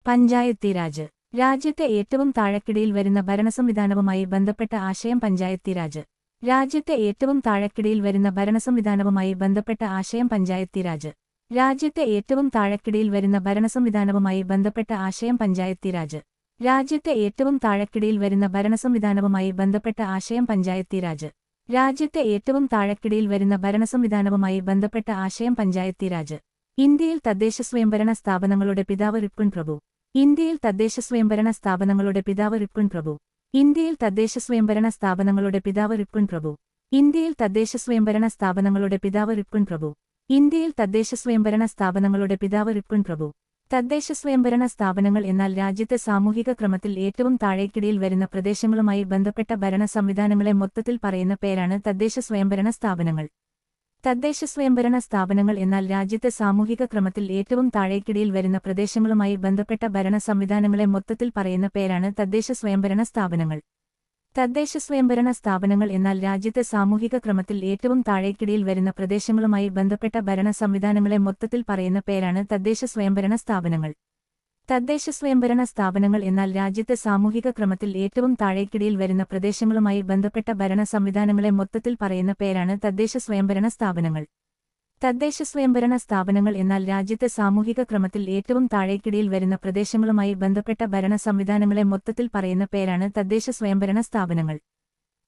പഞ്ചായത്തി രാജ്. രാജ്യത്തെ ഏറ്റവും താഴെക്കിടയിൽ വരുന്ന ഭരണസംവിധാനവുമായി ബന്ധപ്പെട്ട ആശയം പഞ്ചായത്തി രാജ്. രാജ്യത്തെ ഏറ്റവും താഴെക്കിടയിൽ വരുന്ന ഭരണസംവിധാനവുമായി ബന്ധപ്പെട്ട ആശയം പഞ്ചായത്തി രാജ്. രാജ്യത്തെ ഏറ്റവും താഴെക്കിടയിൽ വരുന്ന ഭരണസംവിധാനവുമായി ബന്ധപ്പെട്ട ആശയം പഞ്ചായത്തി രാജ്. രാജ്യത്തെ ഏറ്റവും താഴെക്കിടയിൽ വരുന്ന ഭരണസംവിധാനവുമായി ബന്ധപ്പെട്ട ആശയം പഞ്ചായത്തി രാജ്. രാജ്യത്തെ ഏറ്റവും താഴെക്കിടയിൽ വരുന്ന ഭരണസംവിധാനവുമായി ബന്ധപ്പെട്ട ആശയം പഞ്ചായത്തി രാജ്. ഇന്ത്യയിൽ തദ്ദേശസ്വയംഭരണ സ്ഥാപനങ്ങളുടെ പിതാവ് റിപ്പുൺ പ്രഭു. ഇന്ത്യയിൽ തദ്ദേശസ്വയംഭരണ സ്ഥാപനങ്ങളുടെ പിതാവ് റിപ്പുൺ പ്രഭു. ഇന്ത്യയിൽ തദ്ദേശസ്വയംഭരണ സ്ഥാപനങ്ങളുടെ പിതാവ് റിപ്പുൺ പ്രഭു. ഇന്ത്യയിൽ തദ്ദേശസ്വയംഭരണ സ്ഥാപനങ്ങളുടെ പിതാവ് റിപ്പുൺ പ്രഭു. ഇന്ത്യയിൽ തദ്ദേശസ്വയംഭരണ സ്ഥാപനങ്ങളുടെ പിതാവ് റിപ്പുൺ പ്രഭു. തദ്ദേശസ്വയംഭരണ സ്ഥാപനങ്ങൾ എന്നാൽ രാജ്യത്തെ സാമൂഹിക ക്രമത്തിൽ ഏറ്റവും താഴേക്കിടയിൽ വരുന്ന പ്രദേശങ്ങളുമായി ബന്ധപ്പെട്ട ഭരണ സംവിധാനങ്ങളെ മൊത്തത്തിൽ പറയുന്ന പേരാണ് തദ്ദേശ സ്വയംഭരണ സ്ഥാപനങ്ങൾ. തദ്ദേശസ്വയംഭരണ സ്ഥാപനങ്ങൾ എന്നാൽ രാജ്യത്തെ സാമൂഹിക ക്രമത്തിൽ ഏറ്റവും താഴേക്കിടയിൽ വരുന്ന പ്രദേശങ്ങളുമായി ബന്ധപ്പെട്ട ഭരണ സംവിധാനങ്ങളെ മൊത്തത്തിൽ പറയുന്ന പേരാണ് തദ്ദേശ സ്വയംഭരണ സ്ഥാപനങ്ങൾ. തദ്ദേശസ്വയംഭരണ സ്ഥാപനങ്ങൾ എന്നാൽ രാജ്യത്തെ സാമൂഹിക ക്രമത്തിൽ ഏറ്റവും താഴേക്കിടയിൽ വരുന്ന പ്രദേശങ്ങളുമായി ബന്ധപ്പെട്ട ഭരണ സംവിധാനങ്ങളെ മൊത്തത്തിൽ പറയുന്ന പേരാണ് തദ്ദേശ സ്വയംഭരണ സ്ഥാപനങ്ങൾ. തദ്ദേശസ്വയംഭരണ സ്ഥാപനങ്ങൾ എന്നാൽ രാജ്യത്തെ സാമൂഹിക ക്രമത്തിൽ ഏറ്റവും താഴേക്കിടയിൽ വരുന്ന പ്രദേശങ്ങളുമായി ബന്ധപ്പെട്ട ഭരണ സംവിധാനങ്ങളെ മൊത്തത്തിൽ പറയുന്ന പേരാണ് തദ്ദേശ സ്വയംഭരണ സ്ഥാപനങ്ങൾ. തദ്ദേശസ്വയംഭരണ സ്ഥാപനങ്ങൾ എന്നാൽ രാജ്യത്തെ സാമൂഹിക ക്രമത്തിൽ ഏറ്റവും താഴേക്കിടയിൽ വരുന്ന പ്രദേശങ്ങളുമായി ബന്ധപ്പെട്ട ഭരണ സംവിധാനങ്ങളെ മൊത്തത്തിൽ പറയുന്ന പേരാണ് തദ്ദേശ സ്വയംഭരണ സ്ഥാപനങ്ങൾ.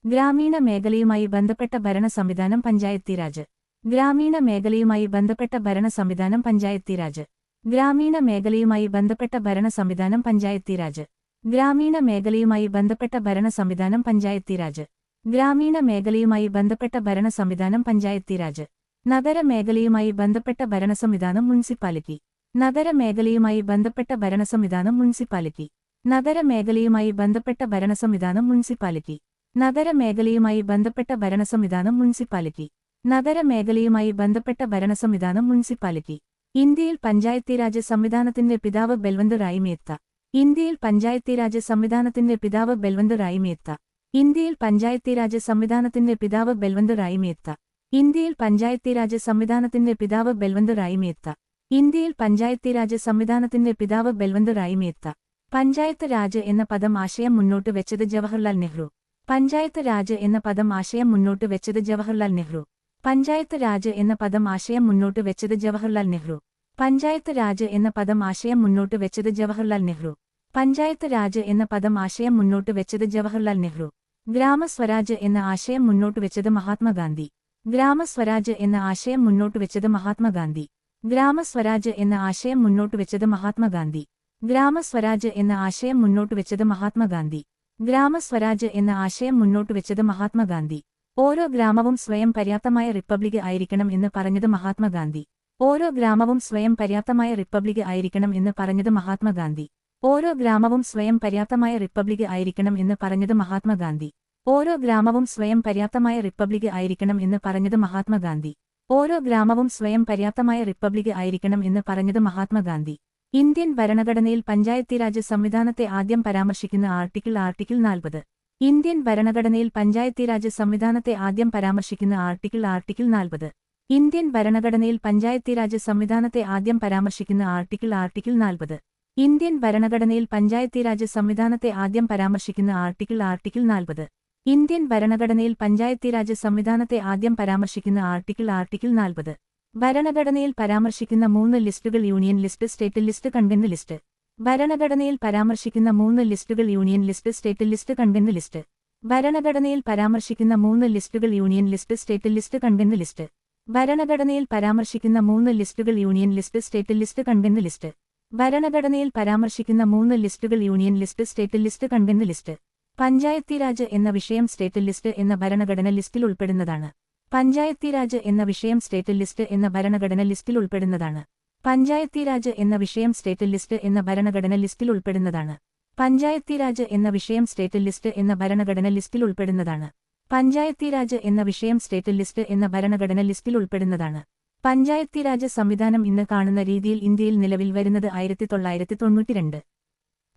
ഗ്രാമീണ മേഖലയുമായി ബന്ധപ്പെട്ട ഭരണ സംവിധാനം പഞ്ചായത്തി രാജ്. ഗ്രാമീണ മേഖലയുമായി ബന്ധപ്പെട്ട ഭരണ സംവിധാനം പഞ്ചായത്തി രാജ്. ഗ്രാമീണ മേഖലയുമായി ബന്ധപ്പെട്ട ഭരണ സംവിധാനം പഞ്ചായത്തി രാജ്. ഗ്രാമീണ മേഖലയുമായി ബന്ധപ്പെട്ട ഭരണ സംവിധാനം പഞ്ചായത്തി രാജ്. ഗ്രാമീണ മേഖലയുമായി ബന്ധപ്പെട്ട ഭരണ സംവിധാനം പഞ്ചായത്തി രാജ്. നഗര മേഖലയുമായി ബന്ധപ്പെട്ട ഭരണസംവിധാനം മുനിസിപ്പാലിറ്റി. നഗര മേഖലയുമായി ബന്ധപ്പെട്ട ഭരണസംവിധാനം മുനിസിപ്പാലിറ്റി. നഗര മേഖലയുമായി ബന്ധപ്പെട്ട ഭരണസംവിധാനം മുനിസിപ്പാലിറ്റി. നഗര മേഖലയുമായി ബന്ധപ്പെട്ട ഭരണസംവിധാനം മുനിസിപ്പാലിറ്റി. നഗര മേഖലയുമായി ബന്ധപ്പെട്ട ഭരണസംവിധാനം മുനിസിപ്പാലിറ്റി. ഇന്ത്യയിൽ പഞ്ചായത്തീരാജ് സംവിധാനത്തിന്റെ പിതാവ് ബൽവന്ത് റായ് മേത്ത. ഇന്ത്യയിൽ പഞ്ചായത്തീരാജ് സംവിധാനത്തിന്റെ പിതാവ് ബൽവന്ത് റായ് മേത്ത. ഇന്ത്യയിൽ പഞ്ചായത്തീരാജ് സംവിധാനത്തിന്റെ പിതാവ് ബൽവന്ത് റായ് മേത്ത. ഇന്ത്യയിൽ പഞ്ചായത്തീരാജ് സംവിധാനത്തിന്റെ പിതാവ് ബൽവന്ത് റായ് മേത്ത. ഇന്ത്യയിൽ പഞ്ചായത്തീരാജ് സംവിധാനത്തിന്റെ പിതാവ് ബൽവന്ത് റായ് മേത്ത. പഞ്ചായത്ത് രാജ് എന്ന പദം ആശയം മുന്നോട്ട് വെച്ചത് ജവഹർലാൽ നെഹ്റു. പഞ്ചായത്ത് രാജ് എന്ന പദം ആശയം മുന്നോട്ട് വെച്ചത് ജവഹർലാൽ നെഹ്റു. പഞ്ചായത്ത് രാജ് എന്ന പദം ആശയം മുന്നോട്ട് വെച്ചത് ജവഹർലാൽ നെഹ്റു. പഞ്ചായത്ത് രാജ് എന്ന പദം ആശയം മുന്നോട്ട് വെച്ചത് ജവഹർലാൽ നെഹ്റു. പഞ്ചായത്ത് രാജ് എന്ന പദം ആശയം മുന്നോട്ട് വെച്ചത് ജവഹർലാൽ നെഹ്റു. ഗ്രാമസ്വരാജ് എന്ന ആശയം മുന്നോട്ട് വെച്ചത് മഹാത്മാഗാന്ധി. ഗ്രാമസ്വരാജ് എന്ന ആശയം മുന്നോട്ട് വെച്ചത് മഹാത്മാഗാന്ധി. ഗ്രാമസ്വരാജ് എന്ന ആശയം മുന്നോട്ട് വെച്ചത് മഹാത്മാഗാന്ധി. ഗ്രാമസ്വരാജ് എന്ന ആശയം മുന്നോട്ട് വെച്ചത് മഹാത്മാഗാന്ധി. ഗ്രാമസ്വരാജ് എന്ന ആശയം മുന്നോട്ട് വെച്ചത് മഹാത്മാഗാന്ധി. ഓരോ ഗ്രാമവും സ്വയം പര്യാപ്തമായ റിപ്പബ്ലിക് ആയിരിക്കണം എന്ന് പറഞ്ഞത് മഹാത്മാഗാന്ധി. ഓരോ ഗ്രാമവും സ്വയം പര്യാപ്തമായ റിപ്പബ്ലിക് ആയിരിക്കണം എന്ന് പറഞ്ഞത് മഹാത്മാഗാന്ധി. ഓരോ ഗ്രാമവും സ്വയം പര്യാപ്തമായ റിപ്പബ്ലിക് ആയിരിക്കണം എന്ന് പറഞ്ഞത് മഹാത്മാഗാന്ധി. ഓരോ ഗ്രാമവും സ്വയം പര്യാപ്തമായ റിപ്പബ്ലിക് ആയിരിക്കണം എന്ന് പറഞ്ഞത് മഹാത്മാഗാന്ധി. ഓരോ ഗ്രാമവും സ്വയം പര്യാപ്തമായ റിപ്പബ്ലിക് ആയിരിക്കണം എന്ന് പറഞ്ഞത് മഹാത്മാഗാന്ധി. ഇന്ത്യൻ ഭരണഘടനയിൽ പഞ്ചായത്തീരാജ് സംവിധാനത്തെ ആദ്യം പരാമർശിക്കുന്ന ആർട്ടിക്കിൾ 40. ഇന്ത്യൻ ഭരണഘടനയിൽ പഞ്ചായത്തീരാജ് സംവിധാനത്തെ ആദ്യം പരാമർശിക്കുന്ന ആർട്ടിക്കിൾ 40. ഇന്ത്യൻ ഭരണഘടനയിൽ പഞ്ചായത്തീരാജ് സംവിധാനത്തെ ആദ്യം പരാമർശിക്കുന്ന ആർട്ടിക്കിൾ 40. ഇന്ത്യൻ ഭരണഘടനയിൽ പഞ്ചായത്തീരാജ് സംവിധാനത്തെ ആദ്യം പരാമർശിക്കുന്ന ആർട്ടിക്കിൾ 40. ഇന്ത്യൻ ഭരണഘടനയിൽ പഞ്ചായത്തീരാജ് സംവിധാനത്തെ ആദ്യം പരാമർശിക്കുന്ന ആർട്ടിക്കിൾ 40. ഭരണഘടനയിൽ പരാമർശിക്കുന്ന 3 ലിസ്റ്റുകൾ union list, state list, concurrent list. ഭരണഘടനയിൽ പരാമർശിക്കുന്ന 3 ലിസ്റ്റുകൾ union list, state list, concurrent list. ഭരണഘടനയിൽ പരാമർശിക്കുന്ന 3 ലിസ്റ്റുകൾ union list, state list, concurrent list. ഭരണഘടനയിൽ പരാമർശിക്കുന്ന 3 ലിസ്റ്റുകൾ union list, state list, concurrent list. ഭരണഘടനയിൽ പരാമർശിക്കുന്ന 3 ലിസ്റ്റുകൾ union list, state list, concurrent list. Panchayati Raj എന്ന വിഷയം സ്റ്റേറ്റ് ലിസ്റ്റ് എന്ന ഭരണഘടന ലിസ്റ്റിൽ ഉൾപ്പെടുന്നതാണ്. പഞ്ചായത്തീരാജ് എന്ന വിഷയം സ്റ്റേറ്റ് ലിസ്റ്റ് എന്ന ഭരണഘടന ലിസ്റ്റിൽ ഉൾപ്പെടുന്നതാണ്. പഞ്ചായത്തീരാജ് എന്ന വിഷയം സ്റ്റേറ്റ് ലിസ്റ്റ് എന്ന ഭരണഘടന ലിസ്റ്റിൽ ഉൾപ്പെടുന്നതാണ്. പഞ്ചായത്തീരാജ് എന്ന വിഷയം സ്റ്റേറ്റ് ലിസ്റ്റ് എന്ന ഭരണഘടന ലിസ്റ്റിൽ ഉൾപ്പെടുന്നതാണ്. പഞ്ചായത്തീരാജ് എന്ന വിഷയം സ്റ്റേറ്റ് ലിസ്റ്റ് എന്ന ഭരണഘടന ലിസ്റ്റിൽ ഉൾപ്പെടുന്നതാണ്. പഞ്ചായത്തീരാജ് സംവിധാനം ഇന്ന് കാണുന്ന രീതിയിൽ ഇന്ത്യയിൽ നിലവിൽ വരുന്നത് 1992.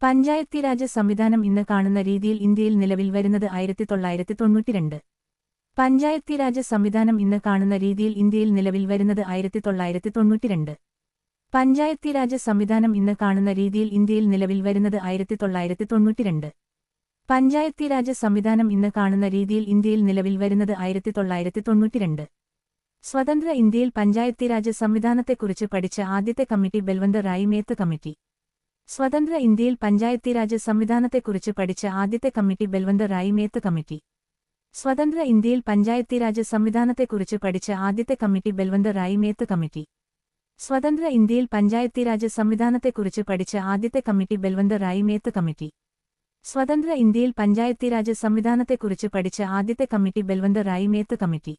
പഞ്ചായത്തീരാജ് സംവിധാനം ഇന്ന് കാണുന്ന രീതിയിൽ ഇന്ത്യയിൽ നിലവിൽ വരുന്നത് 1992. പഞ്ചായത്തീരാജ് സംവിധാനം ഇന്ന് കാണുന്ന രീതിയിൽ ഇന്ത്യയിൽ നിലവിൽ വരുന്നത് 1992. പഞ്ചായത്തീരാജ് സംവിധാനം ഇന്ന് കാണുന്ന രീതിയിൽ ഇന്ത്യയിൽ നിലവിൽ വരുന്നത് 1992. പഞ്ചായത്തീരാജ് സംവിധാനം ഇന്ന് കാണുന്ന രീതിയിൽ ഇന്ത്യയിൽ നിലവിൽ വരുന്നത് 1992. സ്വതന്ത്ര ഇന്ത്യയിൽ പഞ്ചായത്തീരാജ് സംവിധാനത്തെക്കുറിച്ച് പഠിച്ച ആദ്യത്തെ കമ്മിറ്റി ബൽവന്ത് റായ് മേത്ത് കമ്മിറ്റി. സ്വതന്ത്ര ഇന്ത്യയിൽ പഞ്ചായത്തീരാജ് സംവിധാനത്തെക്കുറിച്ച് പഠിച്ച ആദ്യത്തെ കമ്മിറ്റി ബൽവന്ത് റായ് മേത്ത് കമ്മിറ്റി. സ്വതന്ത്ര ഇന്ത്യയിൽ പഞ്ചായത്തീരാജ് സംവിധാനത്തെക്കുറിച്ച് പഠിച്ച ആദ്യത്തെ കമ്മിറ്റി ബൽവന്ത് റായ് മേത്ത് കമ്മിറ്റി. സ്വതന്ത്ര ഇന്ത്യയിൽ പഞ്ചായത്തീരാജ് സംവിധാനത്തെക്കുറിച്ച് പഠിച്ച ആദ്യത്തെ കമ്മിറ്റി ബൽവന്ത് റായ് മേത്ത് കമ്മിറ്റി. സ്വതന്ത്ര ഇന്ത്യയിൽ പഞ്ചായത്തീരാജ് സംവിധാനത്തെക്കുറിച്ച് പഠിച്ച ആദ്യത്തെ committee Balwant Rai Mehta committee.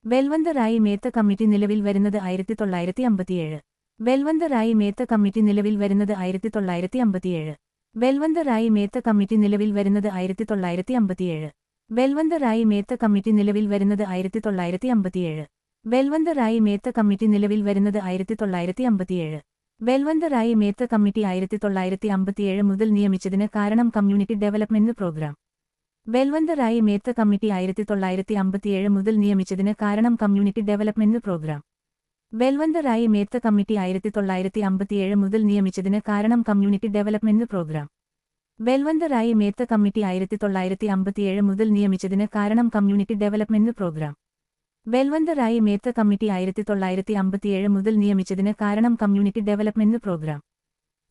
Balwant Rai Mehta committee നിലവിൽ വരുന്നത് 1957. ബൽവന്ത് റായ് മേത്ത് കമ്മിറ്റി നിലവിൽ വരുന്നത് 1957. ബൽവന്ത് റായ് മേത്ത് കമ്മിറ്റി നിലവിൽ വരുന്നത് 1957. ബൽവന്ത് റായ് മേത്ത് കമ്മിറ്റി നിലവിൽ വരുന്നത് 1957. ബൽവന്ത് റായ് മേത്ത് കമ്മിറ്റി നിലവിൽ വരുന്നത് 1957. ബൽവന്ത് റായ് മേത്ത് കമ്മിറ്റി 1957 മുതൽ നിയമിച്ചതിന് കാരണം community development programme. Balwant Rai Mehta committee 1957 മുതൽ നിയമിച്ചതിന് കാരണം community development programme. Balwant Rai Mehta committee 1957 മുതൽ നിയമിച്ചതിന് കാരണം community development programme. Balwant Rai Mehta committee 1957 മുതൽ നിയമിച്ചതിന് കാരണം community development programme. Balwant Rai Mehta committee 1957 മുതൽ നിയമിച്ചതിന് കാരണം community development programme.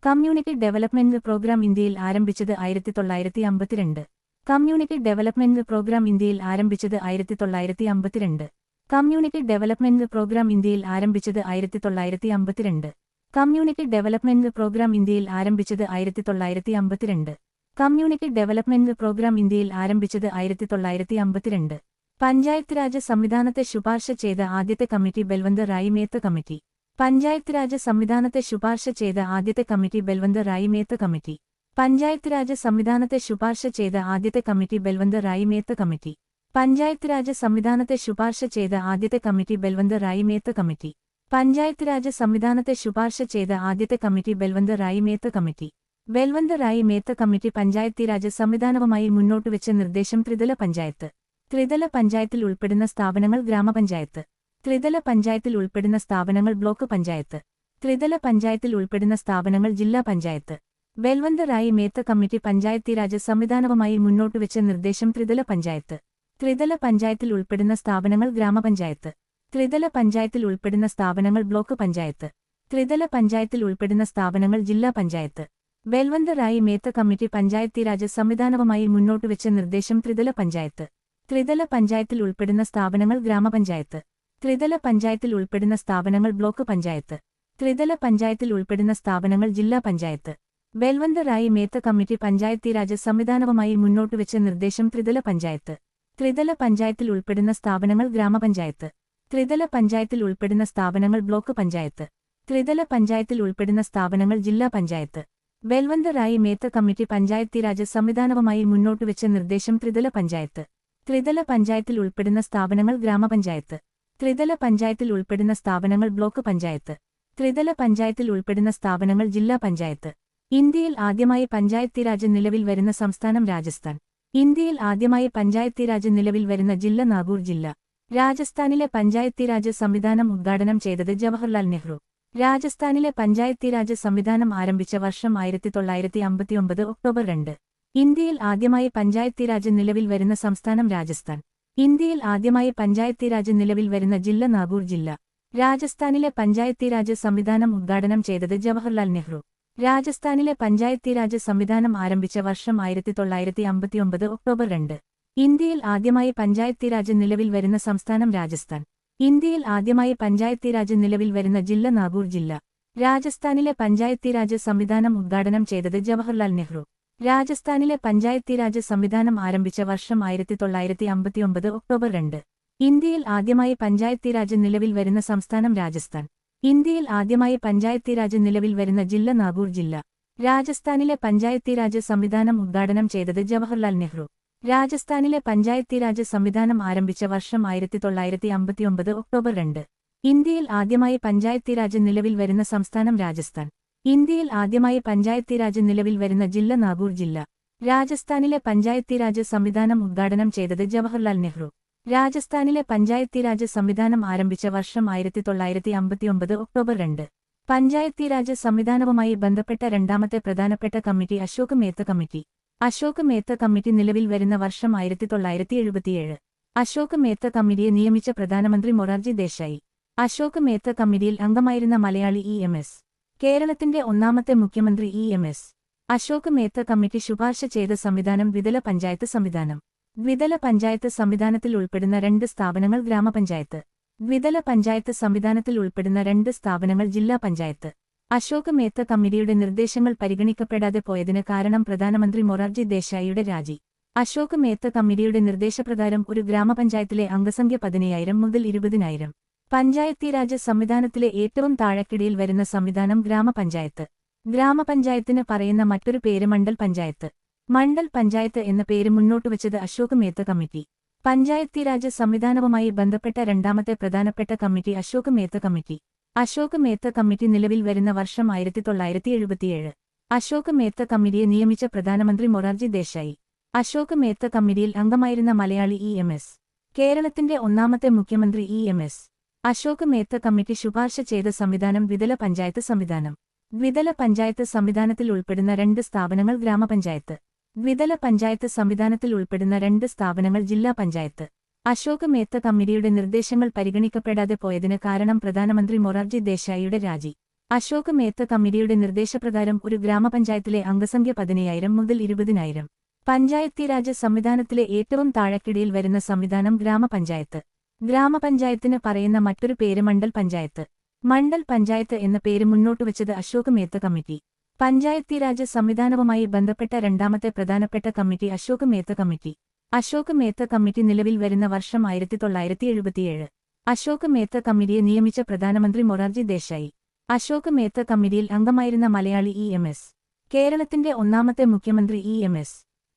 Community development programme ഇന്ത്യയിൽ ആരംഭിച്ചത് 1952. കമ്മ്യൂണിറ്റി ഡെവലപ്മെന്റ് പ്രോഗ്രാം ഇന്ത്യയിൽ ആരംഭിച്ചത് 1952. കമ്മ്യൂണിറ്റി ഡെവലപ്മെന്റ് പ്രോഗ്രാം ഇന്ത്യയിൽ ആരംഭിച്ചത് 1952. കമ്മ്യൂണിറ്റി ഡെവലപ്മെന്റ് പ്രോഗ്രാം ഇന്ത്യയിൽ ആരംഭിച്ചത് 1952. കമ്മ്യൂണിറ്റി ഡെവലപ്മെന്റ് പ്രോഗ്രാം ഇന്ത്യയിൽ ആരംഭിച്ചത് 1952. പഞ്ചായത്ത് രാജ് സംവിധാനത്തെ ശുപാർശ ചെയ്ത ആദ്യത്തെ കമ്മിറ്റി ബൽവന്ത് റായ് മേത്ത് കമ്മിറ്റി. പഞ്ചായത്ത് രാജ് സംവിധാനത്തെ ശുപാർശ ചെയ്ത ആദ്യത്തെ കമ്മിറ്റി ബൽവന്ത് റായ് മേത്ത് കമ്മിറ്റി. പഞ്ചായത്ത് രാജ് സംവിധാനത്തെ ശുപാർശ ചെയ്ത ആദ്യത്തെ കമ്മിറ്റി ബൽവന്ത് റായ് മേത്ത് കമ്മിറ്റി. പഞ്ചായത്ത് രാജ് സംവിധാനത്തെ ശുപാർശ ചെയ്ത ആദ്യത്തെ കമ്മിറ്റി ബൽവന്ത് റായ് മേത്ത് കമ്മിറ്റി. പഞ്ചായത്ത് രാജ് സംവിധാനത്തെ ശുപാർശ ചെയ്ത ആദ്യത്തെ committee Balwant Rai Mehta committee. Balwant Rai Mehta committee Panchayati Raj സംവിധാനവുമായി മുന്നോട്ടുവെച്ച നിർദ്ദേശം ത്രിതല പഞ്ചായത്ത്. ത്രിതല പഞ്ചായത്തിൽ ഉൾപ്പെടുന്ന സ്ഥാപനങ്ങൾ ഗ്രാമപഞ്ചായത്ത്. ത്രിതല പഞ്ചായത്തിൽ ഉൾപ്പെടുന്ന സ്ഥാപനങ്ങൾ ബ്ലോക്ക് പഞ്ചായത്ത്. ത്രിതല പഞ്ചായത്തിൽ ഉൾപ്പെടുന്ന സ്ഥാപനങ്ങൾ ജില്ലാ പഞ്ചായത്ത്. ബൽവന്ത് റായ് മേത്ത് കമ്മിറ്റി പഞ്ചായത്തീരാജ് സംവിധാനവുമായി മുന്നോട്ടുവെച്ച നിർദ്ദേശം ത്രിതല പഞ്ചായത്ത്. ത്രിതല പഞ്ചായത്തിൽ ഉൾപ്പെടുന്ന സ്ഥാപനങ്ങൾ ഗ്രാമപഞ്ചായത്ത്. ത്രിതല പഞ്ചായത്തിൽ ഉൾപ്പെടുന്ന സ്ഥാപനങ്ങൾ ബ്ലോക്ക് പഞ്ചായത്ത്. ത്രിതല പഞ്ചായത്തിൽ ഉൾപ്പെടുന്ന സ്ഥാപനങ്ങൾ ജില്ലാ പഞ്ചായത്ത്. ബൽവന്ത് റായ് മേത്ത് കമ്മിറ്റി പഞ്ചായത്തീരാജ് സംവിധാനവുമായി മുന്നോട്ടുവെച്ച നിർദ്ദേശം ത്രിതല പഞ്ചായത്ത്. ത്രിതല പഞ്ചായത്തിൽ ഉൾപ്പെടുന്ന സ്ഥാപനങ്ങൾ ഗ്രാമപഞ്ചായത്ത്. ത്രിതല പഞ്ചായത്തിൽ ഉൾപ്പെടുന്ന സ്ഥാപനങ്ങൾ ബ്ലോക്ക് പഞ്ചായത്ത്. ത്രിതല പഞ്ചായത്തിൽ ഉൾപ്പെടുന്ന സ്ഥാപനങ്ങൾ ജില്ലാ പഞ്ചായത്ത്. ബൽവന്ത് റായ് മേത്ത് കമ്മിറ്റി പഞ്ചായത്തീരാജ് സംവിധാനവുമായി മുന്നോട്ടുവെച്ച നിർദ്ദേശം ത്രിതല പഞ്ചായത്ത്. ത്രിതല പഞ്ചായത്തിൽ ഉൾപ്പെടുന്ന സ്ഥാപനങ്ങൾ ഗ്രാമപഞ്ചായത്ത്. ത്രിതല പഞ്ചായത്തിൽ ഉൾപ്പെടുന്ന സ്ഥാപനങ്ങൾ ബ്ലോക്ക് പഞ്ചായത്ത്. ത്രിതല പഞ്ചായത്തിൽ ഉൾപ്പെടുന്ന സ്ഥാപനങ്ങൾ ജില്ലാ പഞ്ചായത്ത്. ബൽവന്ത് റായ് മേത്ത് കമ്മിറ്റി പഞ്ചായത്തീരാജ് സംവിധാനവുമായി മുന്നോട്ടുവെച്ച നിർദ്ദേശം ത്രിതല പഞ്ചായത്ത്. ത്രിതല പഞ്ചായത്തിൽ ഉൾപ്പെടുന്ന സ്ഥാപനങ്ങൾ ഗ്രാമപഞ്ചായത്ത്. ത്രിതല പഞ്ചായത്തിൽ ഉൾപ്പെടുന്ന സ്ഥാപനങ്ങൾ ബ്ലോക്ക് പഞ്ചായത്ത്. ത്രിതല പഞ്ചായത്തിൽ ഉൾപ്പെടുന്ന സ്ഥാപനങ്ങൾ ജില്ലാ പഞ്ചായത്ത്. ഇന്ത്യയിൽ ആദ്യമായി പഞ്ചായത്തീരാജ് നിലവിൽ വരുന്ന സംസ്ഥാനം രാജസ്ഥാൻ. ഇന്ത്യയിൽ ആദ്യമായി പഞ്ചായത്തീരാജ് നിലവിൽ വരുന്ന ജില്ല നാഗൂർ ജില്ല. രാജസ്ഥാനിലെ പഞ്ചായത്തീരാജ് സംവിധാനം ഉദ്ഘാടനം ചെയ്തത് ജവഹർലാൽ നെഹ്റു. രാജസ്ഥാനിലെ പഞ്ചായത്തീരാജ് സംവിധാനം ആരംഭിച്ച വർഷം 1959 ഒക്ടോബർ 2. ഇന്ത്യയിൽ ആദ്യമായി പഞ്ചായത്തീരാജ് നിലവിൽ വരുന്ന സംസ്ഥാനം രാജസ്ഥാൻ. ഇന്ത്യയിൽ ആദ്യമായി പഞ്ചായത്തീരാജ് നിലവിൽ വരുന്ന ജില്ല നാഗൂർ ജില്ല. രാജസ്ഥാനിലെ പഞ്ചായത്തീരാജ് സംവിധാനം ഉദ്ഘാടനം ചെയ്തത് ജവഹർലാൽ നെഹ്റു. രാജസ്ഥാനിലെ പഞ്ചായത്തീരാജ് സംവിധാനം ആരംഭിച്ച വർഷം 1959 ഒക്ടോബർ 2. ഇന്ത്യയിൽ ആദ്യമായി പഞ്ചായത്തീരാജ് നിലവിൽ വരുന്ന സംസ്ഥാനം രാജസ്ഥാൻ. ഇന്ത്യയിൽ ആദ്യമായി പഞ്ചായത്തീരാജ് നിലവിൽ വരുന്ന ജില്ല നാഗൂർ ജില്ല. രാജസ്ഥാനിലെ പഞ്ചായത്തീരാജ് സംവിധാനം ഉദ്ഘാടനം ചെയ്തത് ജവഹർലാൽ നെഹ്റു. രാജസ്ഥാനിലെ പഞ്ചായത്തീരാജ് സംവിധാനം ആരംഭിച്ച വർഷം 1959 ഒക്ടോബർ 2. ഇന്ത്യയിൽ ആദ്യമായി പഞ്ചായത്തീരാജ് നിലവിൽ വരുന്ന സംസ്ഥാനം രാജസ്ഥാൻ. ഇന്ത്യയിൽ ആദ്യമായി പഞ്ചായത്തീരാജ് നിലവിൽ വരുന്ന ജില്ല നാഗൂർ ജില്ല. രാജസ്ഥാനിലെ പഞ്ചായത്തീരാജ് സംവിധാനം ഉദ്ഘാടനം ചെയ്തത് ജവഹർലാൽ നെഹ്റു. രാജസ്ഥാനിലെ പഞ്ചായത്തീരാജ് സംവിധാനം ആരംഭിച്ച വർഷം 1959 ഒക്ടോബർ 2. ഇന്ത്യയിൽ ആദ്യമായി പഞ്ചായത്തീരാജ് നിലവിൽ വരുന്ന സംസ്ഥാനം രാജസ്ഥാൻ. ഇന്ത്യയിൽ ആദ്യമായി പഞ്ചായത്തീരാജ് നിലവിൽ വരുന്ന ജില്ല നാഗൂർ ജില്ല. രാജസ്ഥാനിലെ പഞ്ചായത്തീരാജ് സംവിധാനം ഉദ്ഘാടനം ചെയ്തത് ജവഹർലാൽ നെഹ്റു. രാജസ്ഥാനിലെ പഞ്ചായത്തീരാജ് സംവിധാനം ആരംഭിച്ച വർഷം 1959 ഒക്ടോബർ 2. പഞ്ചായത്തീരാജ് സംവിധാനവുമായി ബന്ധപ്പെട്ട രണ്ടാമത്തെ പ്രധാനപ്പെട്ട committee Ashok Mehta committee. Ashok Mehta committee നിലവിൽ വരുന്ന വർഷം 1977. അശോക് മേത്ത കമ്മിറ്റിയെ നിയമിച്ച പ്രധാനമന്ത്രി മൊറാർജി ദേശായി. അശോക് മേത്ത കമ്മിറ്റിയിൽ അംഗമായിരുന്ന മലയാളി EMS. കേരളത്തിന്റെ ഒന്നാമത്തെ മുഖ്യമന്ത്രി EMS. അശോക് മേത്ത കമ്മിറ്റി ശുപാർശ ചെയ്ത സംവിധാനം ദ്വിതല പഞ്ചായത്ത് സംവിധാനം. ദ്വിതല പഞ്ചായത്ത് സംവിധാനത്തിൽ ഉൾപ്പെടുന്ന 2 സ്ഥാപനങ്ങൾ ഗ്രാമപഞ്ചായത്ത്. ദ്വിതല പഞ്ചായത്ത് സംവിധാനത്തിൽ ഉൾപ്പെടുന്ന 2 സ്ഥാപനങ്ങൾ ജില്ലാ പഞ്ചായത്ത്. അശോക് മേത്ത കമ്മിറ്റിയുടെ നിർദ്ദേശങ്ങൾ പരിഗണിക്കപ്പെടാതെ പോയതിന് കാരണം പ്രധാനമന്ത്രി മൊറാർജി ദേശായിയുടെ രാജി. അശോക് മേത്ത കമ്മിറ്റിയുടെ നിർദ്ദേശപ്രകാരം ഒരു ഗ്രാമപഞ്ചായത്തിലെ അംഗസംഖ്യ 15,000 മുതൽ 20,000. പഞ്ചായത്തീരാജ് സംവിധാനത്തിലെ ഏറ്റവും താഴെക്കിടയിൽ വരുന്ന സംവിധാനം ഗ്രാമപഞ്ചായത്ത്. ഗ്രാമപഞ്ചായത്തിന് പറയുന്ന മറ്റൊരു പേര് മണ്ഡൽ പഞ്ചായത്ത്. മണ്ഡൽ പഞ്ചായത്ത് എന്ന പേര് മുന്നോട്ടുവച്ചത് അശോക് മേത്ത കമ്മിറ്റി. പഞ്ചായത്തീരാജ് സംവിധാനവുമായി ബന്ധപ്പെട്ട രണ്ടാമത്തെ പ്രധാനപ്പെട്ട committee Ashok Mehta committee. Ashok Mehta committee നിലവിൽ വരുന്ന വർഷം 1977. അശോക് മേത്ത കമ്മിറ്റിയെ നിയമിച്ച പ്രധാനമന്ത്രി മൊറാർജി ദേശായി. അശോക് മേത്ത കമ്മിറ്റിയിൽ അംഗമായിരുന്ന മലയാളി EMS. കേരളത്തിന്റെ ഒന്നാമത്തെ മുഖ്യമന്ത്രി EMS. അശോക് മേത്ത കമ്മിറ്റി ശുപാർശ ചെയ്ത സംവിധാനം ദ്വിതല പഞ്ചായത്ത് സംവിധാനം. ദ്വിതല പഞ്ചായത്ത് സംവിധാനത്തിൽ ഉൾപ്പെടുന്ന 2 സ്ഥാപനങ്ങൾ ഗ്രാമപഞ്ചായത്ത്. ദ്വിതല പഞ്ചായത്ത് സംവിധാനത്തിൽ ഉൾപ്പെടുന്ന 2 സ്ഥാപനങ്ങൾ ജില്ലാ പഞ്ചായത്ത്. അശോക് മേത്ത കമ്മിറ്റിയുടെ നിർദ്ദേശങ്ങൾ പരിഗണിക്കപ്പെടാതെ പോയതിന് കാരണം പ്രധാനമന്ത്രി മൊറാർജി ദേശായിയുടെ രാജി. അശോക് മേത്ത കമ്മിറ്റിയുടെ നിർദ്ദേശപ്രകാരം ഒരു ഗ്രാമപഞ്ചായത്തിലെ അംഗസംഖ്യ 15,000 മുതൽ 20,000. പഞ്ചായത്തീരാജ് സംവിധാനത്തിലെ ഏറ്റവും താഴെക്കിടയിൽ വരുന്ന സംവിധാനം ഗ്രാമപഞ്ചായത്ത്. ഗ്രാമപഞ്ചായത്തിന് പറയുന്ന മറ്റൊരു പേര് മണ്ഡൽ പഞ്ചായത്ത്. മണ്ഡൽ പഞ്ചായത്ത് എന്ന പേര് മുന്നോട്ടുവച്ചത് അശോക് മേത്ത കമ്മിറ്റി. പഞ്ചായത്തീരാജ് സംവിധാനവുമായി ബന്ധപ്പെട്ട രണ്ടാമത്തെ പ്രധാനപ്പെട്ട committee Ashok Mehta committee. Ashok Mehta committee നിലവിൽ വരുന്ന വർഷം 1977. അശോക് മേത്ത കമ്മിറ്റിയെ നിയമിച്ച പ്രധാനമന്ത്രി മൊറാർജി ദേശായി. അശോക് മേത്ത കമ്മിറ്റിയിൽ അംഗമായിരുന്ന മലയാളി EMS. കേരളത്തിന്റെ ഒന്നാമത്തെ മുഖ്യമന്ത്രി EMS.